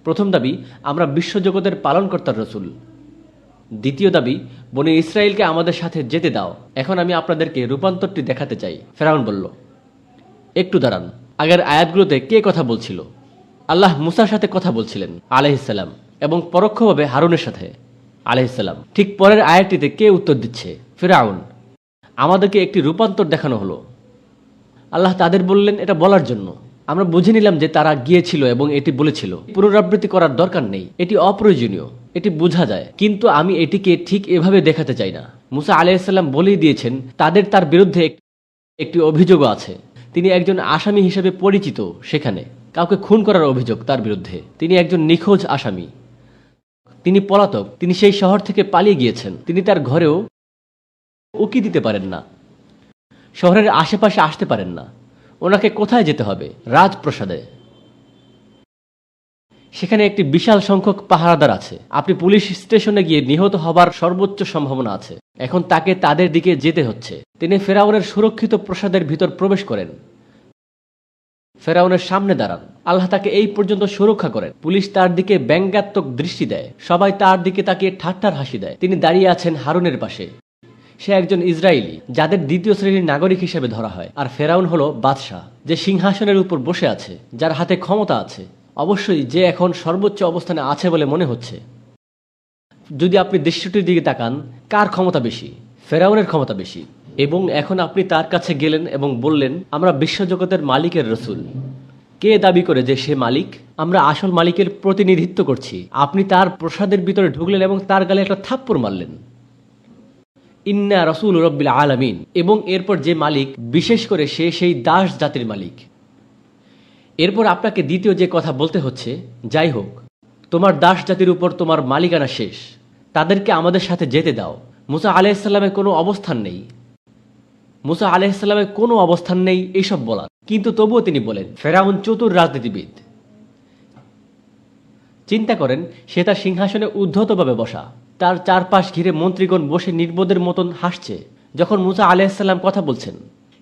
প্রথম দাবি, আমরা বিশ্বজগতের পালনকর্তার রসুল। দ্বিতীয় দাবি, বনি ইসরায়েলকে আমাদের সাথে যেতে দাও। এখন আমি আপনাদেরকে রূপান্তরটি দেখাতে চাই। ফেরাউন বলল, একটু দাঁড়ান, আগের আয়াতগুলোতে কে কথা বলছিল? আল্লাহ মুসার সাথে কথা বলছিলেন আলাইহিসসালাম, এবং পরোক্ষভাবে হারুনের সাথে আলাইহিসসালাম। ঠিক পরের আয়াতটিতে কে উত্তর দিচ্ছে? ফিরআউন। আমাদেরকে একটি রূপান্তর দেখানো হলো। আল্লাহ তাদের বললেন এটা বলার জন্য। আমরা বুঝে নিলাম যে তারা গিয়েছিল এবং এটি বলেছিল। পুনরাবৃত্তি করার দরকার নেই, এটি অপ্রয়োজনীয়, এটি বোঝা যায়। কিন্তু আমি এটিকে ঠিক এভাবে দেখাতে চাই না। মুসা আলাইহিসসালাম বলেই দিয়েছেন তার বিরুদ্ধে একটি অভিযোগও আছে। তিনি একজন আসামি হিসেবে পরিচিত। সেখানে কাউকে খুন করার অভিযোগ তার বিরুদ্ধে। তিনি একজন নিখোঁজ আসামি, তিনি পলাতক। তিনি সেই শহর থেকে পালিয়ে গিয়েছেন। তিনি তার ঘরেও উকি দিতে পারেন না, শহরের আশেপাশে আসতে পারেন না। ওনাকে কোথায় যেতে হবে? রাজপ্রাসাদে। সেখানে একটি বিশাল সংখ্যক পাহারাদার আছে। আপনি পুলিশ স্টেশনে গিয়ে নিহত হবার সর্বোচ্চ সম্ভাবনা আছে। এখন তাকে তাদের দিকে যেতে হচ্ছে। তিনি ফেরাউনের সুরক্ষিত প্রাসাদের ভিতর প্রবেশ করেন, ফেরাউনের সামনে দাঁড়ান। আল্লাহ তাকে এই পর্যন্ত সুরক্ষা করেন। পুলিশ তার দিকে ব্যঙ্গাত্মক দৃষ্টি দেয়, সবাই তার দিকে তাকিয়ে ঠাট্টার হাসি দেয়। তিনি দাঁড়িয়ে আছেন হারুনের পাশে। সে একজন ইসরায়েলি, যাদের দ্বিতীয় শ্রেণীর নাগরিক হিসেবে ধরা হয়। আর ফেরাউন হলো বাদশাহ, যে সিংহাসনের উপর বসে আছে, যার হাতে ক্ষমতা আছে। অবশ্যই যে এখন সর্বোচ্চ অবস্থানে আছে বলে মনে হচ্ছে। যদি আপনি দৃশ্যটির দিকে তাকান, কার ক্ষমতা বেশি? ফেরাউনের ক্ষমতা বেশি। এবং এখন আপনি তার কাছে গেলেন এবং বললেন আমরা বিশ্বজগতের মালিকের রসুল। কে দাবি করে যে সে মালিক? আমরা আসল মালিকের প্রতিনিধিত্ব করছি। আপনি তার প্রসাদের ভিতরে ঢুকলেন এবং তার গালে একটা থাপ্পড় মারলেন। ইন্না রসুল রব্বিল আলামিন। এবং এরপর যে মালিক, বিশেষ করে সে সেই দাস জাতির মালিক। এরপর আপনাকে দ্বিতীয় যে কথা বলতে হচ্ছে, যাই হোক, তোমার দাস জাতির উপর তোমার মালিকানা শেষ, তাদেরকে আমাদের সাথে যেতে দাও। মুসা আলাইহিসসালামের কোনো অবস্থান নেই, মুসা আলাইহিসসালামের কোনো অবস্থান নেই এইসব বলার। কিন্তু তবুও তিনি বলেন। ফেরাউন চতুর রাজনীতিবিদ। চিন্তা করেন, সে তার সিংহাসনে উদ্ধতভাবে বসা, তার চারপাশ ঘিরে মন্ত্রীগণ বসে নির্বোধের মতন হাসছে যখন মুসা আলাইহিসসালাম কথা বলছেন।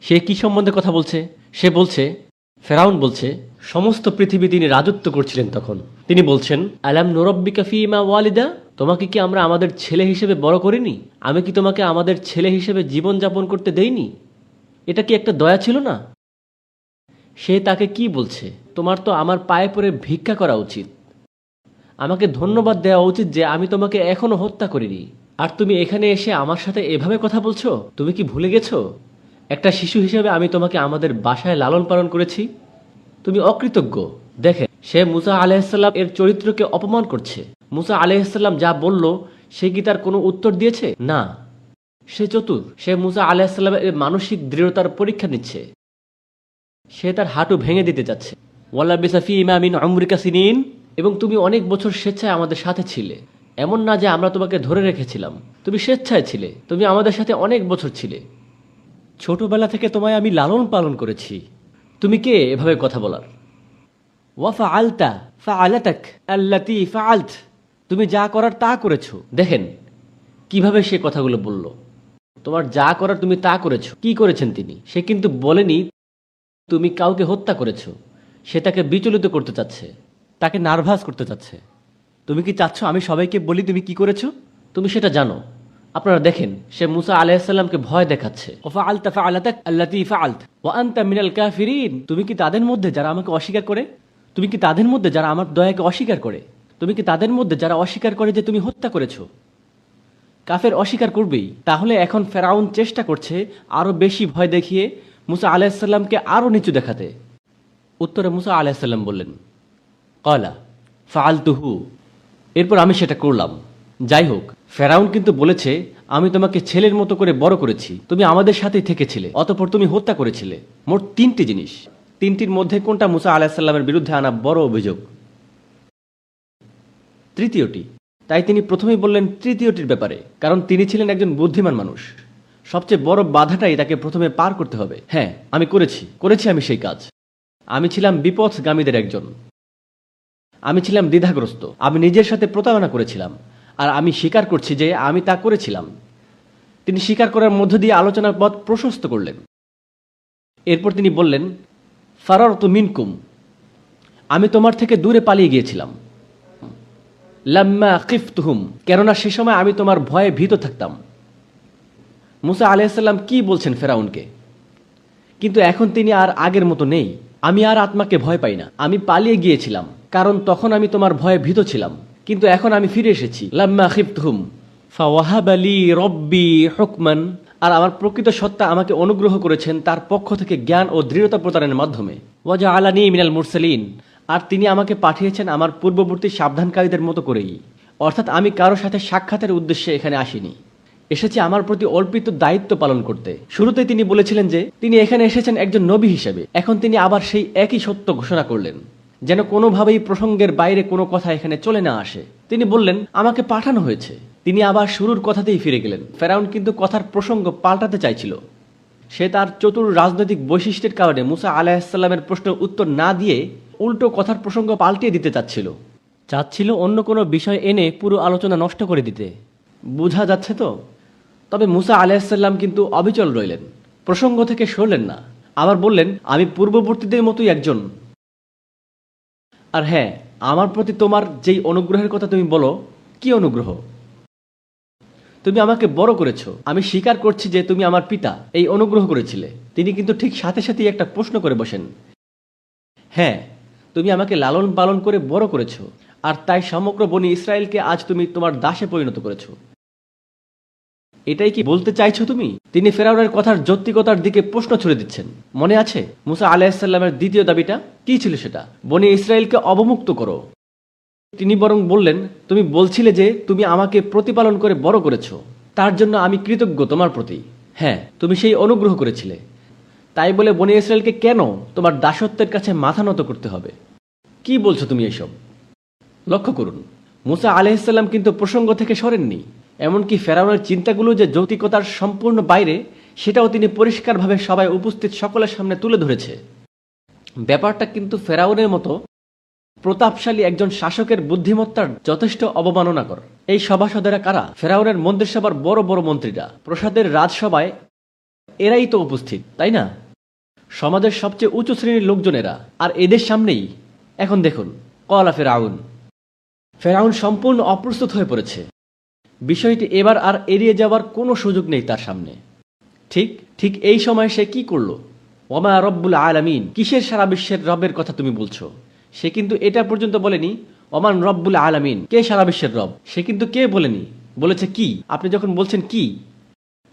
সে কি সম্বন্ধে কথা বলছে? সে বলছে, ফেরাউন বলছে, সমস্ত পৃথিবী তিনি রাজত্ব করছিলেন তখন। তিনি বলছেন, আলাম নুরাব্বিকা ফীমা ওয়ালিদা, তোমাকে কি আমরা আমাদের ছেলে হিসেবে বড় করিনি? আমি কি তোমাকে আমাদের ছেলে হিসেবে জীবন যাপন করতে দেইনি? এটা কি একটা দয়া ছিল না? সে তাকে কি বলছে, তোমার তো আমার পায়ে পড়ে ভিক্ষা করা উচিত, আমাকে ধন্যবাদ দেওয়া উচিত যে আমি তোমাকে এখনো হত্যা করিনি। আর তুমি এখানে এসে আমার সাথে এভাবে কথা বলছো? তুমি কি ভুলে গেছো একটা শিশু হিসেবে আমি তোমাকে আমাদের বাসায় লালন পালন করেছি? তুমি অকৃতজ্ঞ। দেখে, সে মুসা আলাইহিসসালাম এর চরিত্রকে অপমান করছে। মুসা আলাইহিসসালাম যা বলল, সে কি তার কোনো উত্তর দিয়েছে? না, সে চতুর। সে মুসা আলাইহিসসালামের মানসিক দৃঢ়তার পরীক্ষা নিচ্ছে। সে তার হাঁটু ভেঙে দিতে যাচ্ছে। ওয়ালা বিসাফি ইমামিন উমরিকা সিনিন। এবং তুমি অনেক বছর স্বেচ্ছায় আমাদের সাথে ছিলে। এমন না যে আমরা তোমাকে ধরে রেখেছিলাম, তুমি স্বেচ্ছায় ছিলে। তুমি আমাদের সাথে অনেক বছর ছিলে। ছোটবেলা থেকে তোমায় আমি লালন পালন করেছি। তুমি কে এভাবে কথা বলার? ওয়াফা আলতা ফাআলাতাক আল্লাতী ফাআলত। তুমি যা করার তা করেছো। দেখেন কিভাবে সে কথাগুলো বলল। তোমার যা করার তুমি তা করেছো। কি করেছেন তিনি? সে কিন্তু বলেনি তুমি কাউকে হত্যা করেছো। সে তাকে বিচলিত করতে চাচ্ছে, তাকে নার্ভাস করতে চাচ্ছে। তুমি কি চাচ্ছ আমি সবাইকে বলি তুমি কি করেছো? তুমি সেটা জানো। আপনারা দেখেন সে মুসা আলাইহিস সালামকে ভয় দেখাচ্ছে ওয়াফাআলতা ফাআলাতাক আল্লাতী ফাআলত ওয়া আনতা মিনাল কাফিরিন, তুমি কি তাদের মধ্যে যারা আমাকে অস্বীকার করে? তুমি কি তাদের মধ্যে যারা আমার দয়াকে অস্বীকার করে? তুমি কি তাদের মধ্যে যারা অস্বীকার করে যে তুমি হত্যা করেছো? কাফের অস্বীকার করবেই। তাহলে এখন ফেরাউন চেষ্টা করছে আরো বেশি ভয় দেখিয়ে মুসা আলাইহিস সালামকে আরো নিচু দেখাতে। উত্তরে মুসা আলাইহিস সালাম বললেন, ক্বালা ফাআলতুহু, এরপর আমি সেটা করলাম। যাই হোক, ফেরাউন কিন্তু বলেছে আমি তোমাকে ছেলের মতো করে বড় করেছি, তুমি আমাদের সাথেই থেকেছিলে, অতঃপর তুমি হত্যা করেছিলে। মোট 3টি জিনিস। 3টির মধ্যে কোনটা মুসা আলাইহিস সালামের বিরুদ্ধে আনা বড় অভিযোগ? তৃতীয়টি। তাই তিনি প্রথমেই বললেন তৃতীয়টির ব্যাপারে, কারণ তিনি ছিলেন একজন বুদ্ধিমান মানুষ। সবচেয়ে বড় বাধাটাই তাকে প্রথমে পার করতে হবে। হ্যাঁ, আমি করেছি আমি সেই কাজ। আমি ছিলাম বিপথগামীদের একজন। আমি ছিলাম দ্বিধাগ্রস্ত। আমি নিজের সাথে প্রতারণা করেছিলাম, আর আমি স্বীকার করছি যে আমি তা করেছিলাম। তিনি স্বীকার করার মধ্য দিয়ে আলোচনার পথ প্রশস্ত করলেন। এরপর তিনি বললেন, ফারারতু মিনকুম, আমি তোমার থেকে দূরে পালিয়ে গিয়েছিলাম। লাম্মা খিফতুহুম, কেননা সে সময় আমি তোমার ভয়ে ভীত থাকতাম। মুসা আলাইহিস সালাম কি বলছেন ফেরাউনকে? কিন্তু এখন তিনি আর আগের মতো নেই। আমি আর আত্মাকে ভয় পাই না। আমি পালিয়ে গিয়েছিলাম কারণ তখন আমি তোমার ভয়ে ভীত ছিলাম, কিন্তু এখন আমি ফিরে এসেছি। লাম্মা খিফতুহুম ফাওয়াহাবা লি রব্বি হুকমান, আর আমার প্রকৃত সত্তা আমাকে অনুগ্রহ করেছেন তার পক্ষ থেকে জ্ঞান ও দৃঢ়তা প্রদানের মাধ্যমে। ওয়াজআলানি মিনাল মুরসালিন, আর তিনি আমাকে পাঠিয়েছেন আমার পূর্ববর্তী সাবধানকারীদের মতো করেই। অর্থাৎ আমি কারো সাথে সাক্ষাতের উদ্দেশ্যে এখানে আসিনি, এসেছি আমার প্রতি অর্পিত দায়িত্ব পালন করতে। শুরুতে তিনি বলেছিলেন যে তিনি এখানে এসেছেন একজন নবী হিসেবে। এখন তিনি আবার সেই একই সত্য ঘোষণা করলেন, যেন কোনোভাবেই প্রসঙ্গের বাইরে কোনো কথা এখানে চলে না আসে। তিনি বললেন আমাকে পাঠানো হয়েছে। তিনি আবার শুরুর কথাতেই ফিরে গেলেন। ফেরাউন কিন্তু কথার প্রসঙ্গ পাল্টাতে চাইছিল। সে তার চতুর রাজনৈতিক বৈশিষ্ট্যের কারণে মুসা আলাইহিস সালামের প্রশ্নের উত্তর না দিয়ে উল্টো কথার প্রসঙ্গ পাল্টিয়ে দিতে চাচ্ছিল অন্য কোনো বিষয় এনে পুরো আলোচনা নষ্ট করে দিতে। বোঝা যাচ্ছে তো? তবে মুসা আলাইহিস সালাম কিন্তু অবিচল রইলেন, প্রসঙ্গ থেকে সরলেন না। আবার বললেন, আমি পূর্ববর্তীদের মতোই একজন। আর হ্যাঁ, আমার প্রতি তোমার যেই অনুগ্রহের কথা তুমি বলো, কি অনুগ্রহ? তুমি আমাকে বড় করেছো। আমি স্বীকার করছি যে তুমি আমার পিতা, এই অনুগ্রহ করেছিলে। তিনি কিন্তু ঠিক সাথে সাথেই একটা প্রশ্ন করে বসেন, হ্যাঁ, তুমি আমাকে লালন পালন করে বড় করেছো, আর তাই সমগ্র বনি ইসরায়েলকে আজ তুমি তোমার দাসে পরিণত করেছো। এটাই কি বলতে চাইছো তুমি? তিনি ফেরাউনের কথার যৌক্তিকতার দিকে প্রশ্ন ছুড়ে দিচ্ছেন। মনে আছে মুসা আলাইহিস সালামের দ্বিতীয় দাবিটা কি ছিল? সেটা বনি ইসরায়েলকে অবমুক্ত করো। তিনি বরং বললেন, তুমি বলছিলে যে তুমি আমাকে প্রতিপালন করে বড় করেছো, তার জন্য আমি কৃতজ্ঞ তোমার প্রতি। হ্যাঁ, তুমি সেই অনুগ্রহ করেছিলে। তাই বলে বনি ইসরায়েলকে কেন তোমার দাসত্বের কাছে মাথা নত করতে হবে? কি বলছো তুমি এসব? লক্ষ্য করুন, মুসা আলাইহিস সালাম কিন্তু প্রসঙ্গ থেকে সরেননি। এমনকি ফেরাউনের চিন্তাগুলো যে যৌক্তিকতার সম্পূর্ণ বাইরে, সেটাও তিনি পরিষ্কারভাবে সবাই উপস্থিত সকলের সামনে তুলে ধরেছে। ব্যাপারটা কিন্তু ফেরাউনের মতো প্রতাপশালী একজন শাসকের বুদ্ধিমত্তার যথেষ্ট অবমাননাকর। এই সভাসদেরা কারা? ফেরাউনের মন্ত্রিসভার বড় বড় মন্ত্রীরা, প্রসাদের রাজসভায় এরাই তো উপস্থিত, তাই না? সমাজের সবচেয়ে উঁচু শ্রেণীর লোকজনেরা, আর এদের সামনেই এখন দেখুন ক্বালা ফেরাউন সম্পূর্ণ অপ্রস্তুত হয়ে পড়েছে। বিষয়টি এবার আর এড়িয়ে যাওয়ার কোনো সুযোগ নেই তার সামনে। ঠিক এই সময় সে কি করল? ওমা রব্বুল আলামিন, কিসের সারা বিশ্বের রবের কথা তুমি বলছো? সে কিন্তু এটা পর্যন্ত বলেনি ওমান রব্বুল আলামিন, কে সারা বিশ্বের রব। সে কিন্তু কে বলেনি, বলেছে কি। আপনি যখন বলছেন কি,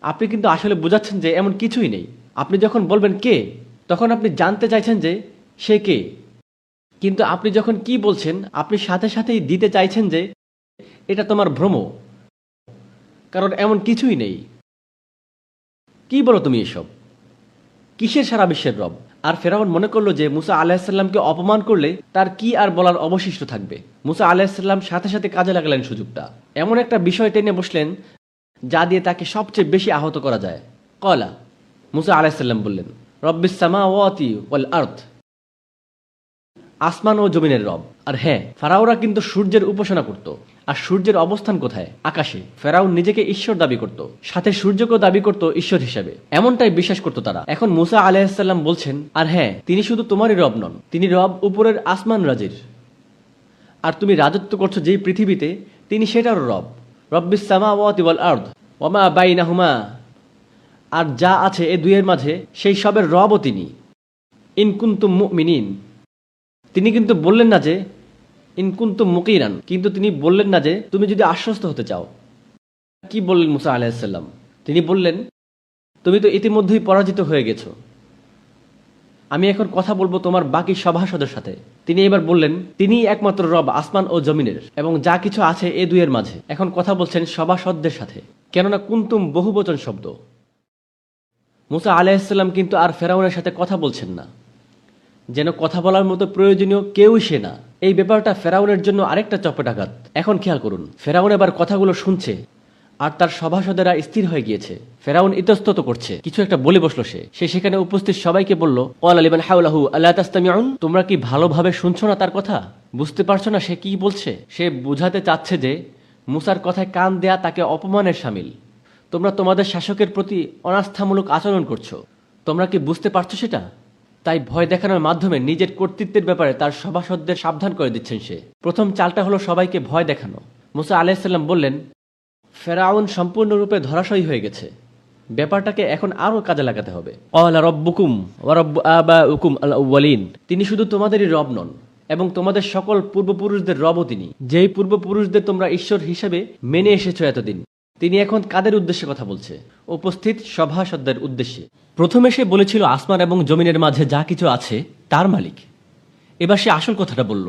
আপনি কিন্তু আসলে বোঝাচ্ছেন যে এমন কিছুই নেই। আপনি যখন বলবেন কে, তখন আপনি জানতে চাইছেন যে সে কে। কিন্তু আপনি যখন কি বলছেন, আপনি সাথে সাথেই দিতে চাইছেন যে এটা তোমার ভ্রম, কারণ এমন কিছুই নেই। কি বলো তুমি এসব? কিসের সারা বিশ্বের রব? আর ফেরাউন মনে করলো যে মুসা আলাইহিস সালামকে অপমান করলে তার কি আর বলার অবশিষ্ট থাকবে। মুসা আলাইহিস সালাম সাথে সাথে কাজে লাগালেন সুযোগটা। এমন একটা বিষয় টেনে বসলেন যা দিয়ে তাকে সবচেয়ে বেশি আহত করা যায়। ক্বালা, মুসা আলাইহিস সালাম বললেন, রব্বিস সামাওয়াতি ওয়াল আরদ, আসমান ও জমিনের রব। আর হ্যাঁ, ফারাওরা কিন্তু সূর্যের উপাসনা করত। আর সূর্যের অবস্থান কোথায়? আকাশে। ফেরাউন নিজেকে ঈশ্বর দাবি করত, সাথে সূর্যকেও দাবি করত ঈশ্বর হিসেবে। এমনটাই বিশ্বাস করত তারা। এখন মুসা আলাইহিস সালাম বলছেন, আর হ্যাঁ, তিনি শুধু তোমারই রব নন, তিনি রব উপরের আসমান রাজির। আর তুমি রাজত্ব করছো যেই পৃথিবীতে, তিনি সেটারও রব। রব্বিস সামাওয়াতি ওয়াল আরদ ওমা বাইনাহুমা, আর যা আছে এ দুইয়ের মাঝে সেই সবের রবও তিনি। ইন কুনতুম মুমিনিন, তিনি কিন্তু বললেন না যে ইন কুনতুম মুকিরান, কিন্তু তিনি বললেন না যে তুমি যদি আশ্বস্ত হতে চাও। কি বললেন মুসা আলাইহিস সালাম? তিনি বললেন তুমি তো ইতিমধ্যেই পরাজিত হয়ে গেছো, আমি এখন কথা বলবো তোমার বাকি সভাসদের সাথে। তিনি এবার বললেন তিনি একমাত্র রব আসমান ও জমিনের এবং যা কিছু আছে এ দুইয়ের মাঝে। এখন কথা বলছেন সভাসদদের সাথে, কেননা কুনতুম বহুবচন শব্দ। মুসা আলাইহিস সালাম কিন্তু আর ফেরাউনের সাথে কথা বলছেন না, যেন কথা বলার মতো প্রয়োজনীয় কেউই সে না। এই ব্যাপারটা ফেরাউনের জন্য আরেকটা চপেটাঘাত। এখন খেয়াল করুন, ফেরাউন এবার কথাগুলো শুনছে আর তার সভাসদেরা স্থির হয়ে গিয়েছে। ফেরাউন ইতস্তত করছে, কিছু একটা বলে বসলো। সে সেখানে উপস্থিত সবাইকে বলল, ক্বালা লিমান হাওলাহু আলা তাসতামিউন, তোমরা কি ভালোভাবে শুনছো না তার কথা? বুঝতে পারছো না সে কি বলছে? সে বুঝাতে চাচ্ছে যে মুসার কথায় কান দেয়া তাকে অপমানের শামিল। তোমরা তোমাদের শাসকের প্রতি অনাস্থামূলক আচরণ করছো, তোমরা কি বুঝতে পারছো সেটা? তাই ভয় দেখানোর মাধ্যমে নিজের কর্তৃত্বের ব্যাপারে তার সভাসদদের সাবধান করে দিচ্ছেন সে। প্রথম চালটা হলো সবাইকে ভয় দেখানো। মুসা আলাইহিস সালাম বললেন, ফেরাউন সম্পূর্ণরূপে ধরাশয়ী হয়ে গেছে, ব্যাপারটাকে এখন আরো কাজে লাগাতে হবে। ক্বালা রাব্বুকুম ওয়া রাব্বু আবাউকুম আল আউয়ালিন, তিনি শুধু তোমাদেরই রব নন এবং তোমাদের সকল পূর্বপুরুষদের রবও তিনি, যেই পূর্বপুরুষদের তোমরা ঈশ্বর হিসেবে মেনে এসেছো এতদিন। তিনি এখন কাদের উদ্দেশ্যে কথা বলছে? উপস্থিত সভাসদদের উদ্দেশ্যে। প্রথমে সে বলেছিল আসমান এবং জমিনের মাঝে যা কিছু আছে তার মালিক। এবার সে আসল কথাটা বলল,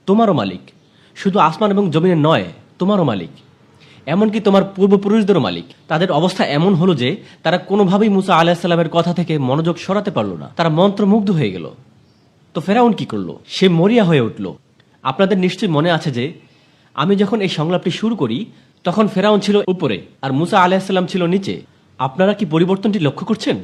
তোমারও মালিক। শুধু আসমান এবং জমিনের নয়, তোমারও মালিক, এমনকি তোমার পূর্বপুরুষদেরও মালিক। তাদের অবস্থা এমন হলো যে তারা কোনোভাবেই মুসা আলাইহিস সালামের কথা থেকে মনোযোগ সরাতে পারল না, তারা মন্ত্রমুগ্ধ হয়ে গেল। তো ফেরাউন কি করলো? সে মরিয়া হয়ে উঠল। আপনাদের নিশ্চয়ই মনে আছে যে আমি যখন এই সংলাপটি শুরু করি তখন ফেরাউন ছিল উপরে আর মুসা আলাইহিস সালাম ছিল নিচে। আপনারা কি পরিবর্তনটি লক্ষ্য করছেন?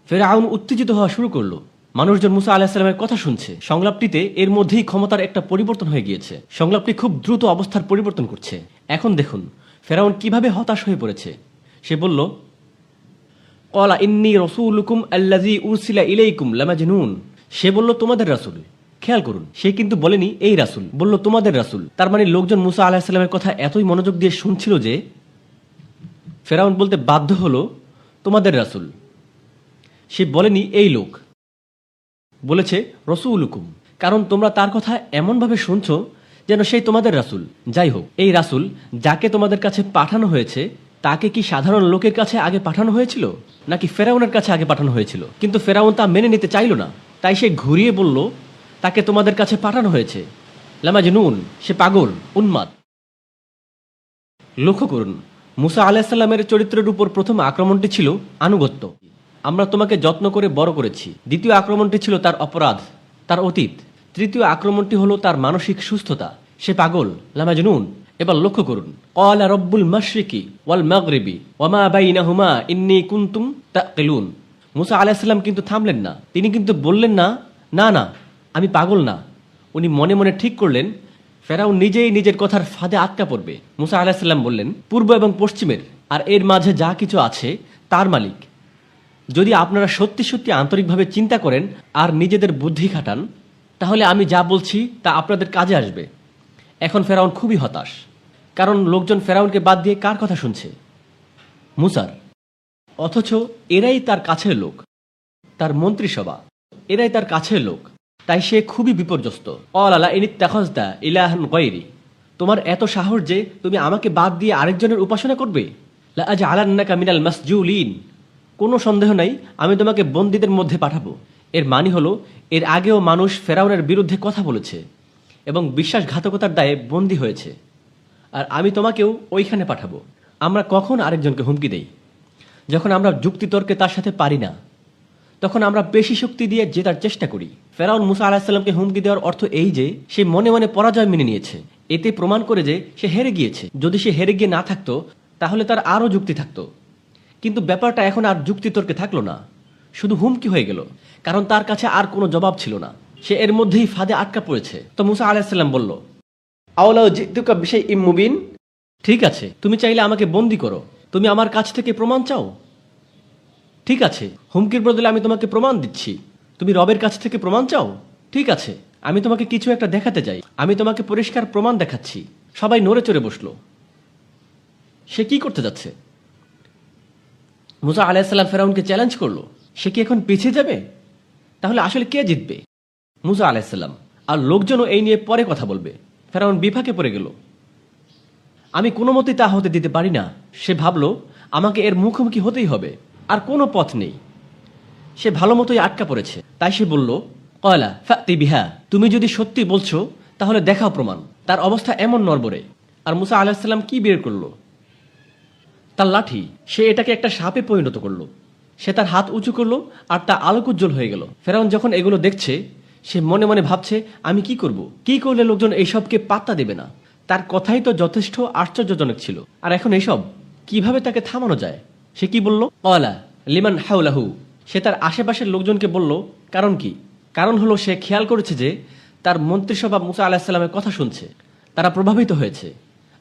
ফেরাউন উত্তেজিত হওয়া শুরু করলো। মানুষজন মুসা আলাইহিস সালামের কথা শুনছে। সংলাপটিতে এর মধ্যেই ক্ষমতার একটা পরিবর্তন হয়ে গিয়েছে। সংলাপটি খুব দ্রুত অবস্থার পরিবর্তন করছে। এখন দেখুন ফেরাউন কিভাবে হতাশ হয়ে পড়েছে। সে বলল, ক্বালা ইন্নী রাসূলুকুম আল্লাযী উরসিলা ইলাইকুম লামাজনুন, সে বলল তোমাদের রাসূল। খেয়াল করুন, সে কিন্তু বলেনি এই রাসূল, বলল তোমাদের রাসূল। তার মানে লোকজন মুসা আলাইহিস সালামের কথা এতই মনোযোগ দিয়ে শুনছিল যে ফেরাউন বলতে বাধ্য হলো তোমাদের রাসূল। সে বলেনি এই লোক, বলেছে রাসূলুকুম, কারণ তোমরা তার কথা এমনভাবে শুনছো যেন সেই তোমাদের রাসূল। যাই হোক, এই রাসূল যাকে তোমাদের কাছে পাঠানো হয়েছে তাকে কি সাধারণ লোকের কাছে আগে পাঠানো হয়েছিল নাকি ফেরাউনের কাছে আগে পাঠানো হয়েছিল? কিন্তু ফেরাউন তা মেনে নিতে চাইল না, তাই সে ঘুরিয়ে বলল তাকে তোমাদের কাছে পাঠানো হয়েছে লামাজনুন, সে পাগল, উন্মাদ। লক্ষ্য করুন, মুসা আলাইহিস সালামের চরিত্রের উপর প্রথম আক্রমণটি ছিল আনুগত্য, আমরা তোমাকে যত্ন করে বড় করেছি। দ্বিতীয় আক্রমণটি ছিল তার অপরাধ, তার অতীত। তৃতীয় আক্রমণটি হলো তার মানসিক সুস্থতা, সে পাগল, লামাজনুন। এবার লক্ষ্য করুন, ক্বালা রব্বুল মাশরিকি ওয়াল মাগরিবি ওয়া মা বাইনাহুমা ইন্নী কুনতুম তাকিলুন। মুসা আলাইহিস সালাম কিন্তু থামলেন না, তিনি কিন্তু বললেন না না না আমি পাগল না। উনি মনে মনে ঠিক করলেন ফেরাউন নিজেই নিজের কথার ফাঁদে আটকা পড়বে। মুসা আলাইহিস সালাম বললেন, পূর্ব এবং পশ্চিমের আর এর মাঝে যা কিছু আছে তার মালিক। যদি আপনারা সত্যি সত্যি আন্তরিকভাবে চিন্তা করেন আর নিজেদের বুদ্ধি খাটান তাহলে আমি যা বলছি তা আপনাদের কাজে আসবে। এখন ফেরাউন খুবই হতাশ, কারণ লোকজন ফেরাউনকে বাদ দিয়ে কার কথা শুনছে? মুসার। অথচ এরাই তার কাছের লোক, তার মন্ত্রিসভা, এরাই তার কাছের লোক। তাই সে খুবই বিপর্যস্ত। ক্বালা ইনিত্তাখাযতা ইলাহান গায়রি, তোমার এত সাহস যে তুমি আমাকে বাদ দিয়ে আরেকজনের উপাসনা করবে? লাআজআলান্নাকা মিনাল মাসজুলিন, কোনো সন্দেহ নাই আমি তোমাকে বন্দীদের মধ্যে পাঠাবো। এর মানে হলো এর আগেও মানুষ ফেরাউনের বিরুদ্ধে কথা বলেছে এবং বিশ্বাসঘাতকতার দায়ে বন্দী হয়েছে, আর আমি তোমাকেও ওইখানে পাঠাবো। আমরা কখন আরেকজনকে হুমকি দেই? যখন আমরা যুক্তিতর্কে তার সাথে পারি না, তখন আমরা বেশি শক্তি দিয়ে জেতার চেষ্টা করি। ফেরাউন মুসা আলাইহিস সালামকে হুমকি দেওয়ার অর্থ এই যে সে মনে মনে পরাজয় মেনে নিয়েছে। এতে প্রমাণ করে যে সে হেরে গিয়েছে। যদি সে হেরে গিয়ে না থাকতো তাহলে তার আরও যুক্তি থাকতো, কিন্তু ব্যাপারটা এখন আর যুক্তিতর্কে থাকলো না, শুধু হুমকি হয়ে গেল, কারণ তার কাছে আর কোনো জবাব ছিল না। সে এর মধ্যেই ফাঁদে আটকা পড়েছে। তো মুসা আলাইহিস সালাম বলল, আওলাউ জিতুকা বিশাইইম মুবিন, ঠিক আছে তুমি চাইলে আমাকে বন্দী করো, তুমি আমার কাছ থেকে প্রমাণ চাও, ঠিক আছে, হুমকির বদলে আমি তোমাকে প্রমাণ দিচ্ছি। তুমি রবের কাছ থেকে প্রমাণ চাও, ঠিক আছে, আমি তোমাকে কিছু একটা দেখাতে চাই, আমি তোমাকে পরিষ্কার প্রমাণ দেখাচ্ছি। সবাই নড়ে চড়ে বসলো। সে কি করতে যাচ্ছে? মুসা আলাইহিসসালাম ফেরাউনকে চ্যালেঞ্জ করলো, সে কি এখন পিছিয়ে যাবে? তাহলে আসলে কে জিতবে? মুসা আলাইহিসসালাম। আর লোকজনও এই নিয়ে পরে কথা বলবে। ফেরাউন বিপাকে পড়ে গেল। আমি কোনো মতেই তা হতে দিতে পারি না। সে ভাবলো আমাকে এর মুখোমুখি হতেই হবে, আর কোনো পথ নেই। সে ভালো মতোই আটকা পড়েছে। তাই সে বলল, কয়লা ফাতি বিহা, তুমি যদি সত্যি বলছো তাহলে দেখাও প্রমাণ। তার অবস্থা এমন নড়বড়ে। আর মুসা আলাহিসাল্লাম কি বের করলো? তার লাঠি। সে এটাকে একটা সাপে পরিণত করলো। সে তার হাত উঁচু করলো আর তা আলোকোজ্জ্বল হয়ে গেল। ফেরাউন যখন এগুলো দেখছে, সে মনে মনে ভাবছে, আমি কি করব? কি করলে লোকজন এইসবকে পাত্তা দেবে না? তার কথাই তো যথেষ্ট আশ্চর্যজনক ছিল। আর এখন এইসব কিভাবে তাকে থামানো যায়? সে কি বলল? কয়লা লিমান হাউলাহু। সে তার আশেপাশের লোকজনকে বলল, কারণ কি? কারণ হলো সে খেয়াল করেছে যে তার মন্ত্রিসভা মুসা আলাহিসাল্লামের কথা শুনছে। তারা প্রভাবিত হয়েছে।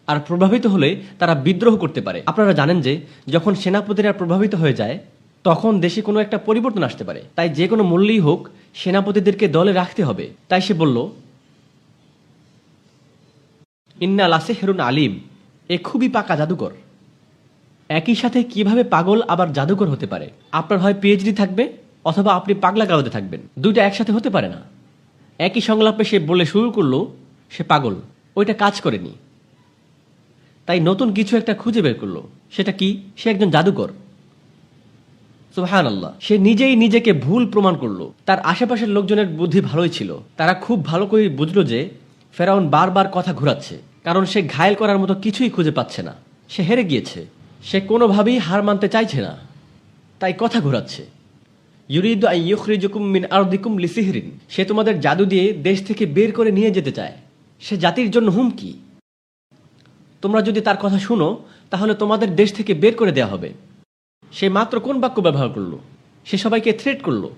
আর প্রভাবিত হলে তারা বিদ্রোহ করতে পারে। আপনারা জানেন যে যখন সেনাপতিরা প্রভাবিত হয়ে যায়, তখন দেশে কোনো একটা পরিবর্তন আসতে পারে। তাই যে কোনো মূল্যেই হোক সেনাপতিদেরকে দলে রাখতে হবে। তাই সে বলল, ইন্না লাসিহরুন আলিম, এ খুবই পাকা জাদুকর। একই সাথে কিভাবে পাগল আবার জাদুকর হতে পারে? আপনার হয় পিএইচডি থাকবে, অথবা আপনি পাগলা গারদে থাকবেন। দুইটা একসাথে হতে পারে না। একই সংলাপে সে বলে শুরু করলো সে পাগল। ওইটা কাজ করেনি। তাই নতুন কিছু একটা খুঁজে বের করলো। সেটা কি? সে একজন জাদুকর। সুবহানাল্লাহ। সে নিজেই নিজেকে ভুল প্রমাণ করলো। তার আশেপাশের লোকজনের বুদ্ধি ভালোই ছিল। তারা খুব ভালো করে বুঝলো যে ফেরাউন বারবার কথা ঘুরাচ্ছে, কারণ সে ঘায়েল করার মতো কিছুই খুঁজে পাচ্ছে না। সে হেরে গিয়েছে। সে কোনোভাবেই হার মানতে চাইছে না, তাই কথা ঘোরাচ্ছে। ইউরিদু আন ইউখরিজুকুম মিন আরদিকুম লিসিহরিন। সে তোমাদের জাদু দিয়ে দেশ থেকে বের করে নিয়ে যেতে চায়। সে জাতির জন্য হুমকি। তোমরা যদি তার কথা শুনো তাহলে তোমাদের দেশ থেকে বের করে দেয়া হবে। সে মাত্র কোন বাক্য ব্যবহার করলো? সে সবাইকে থ্রেট করলো।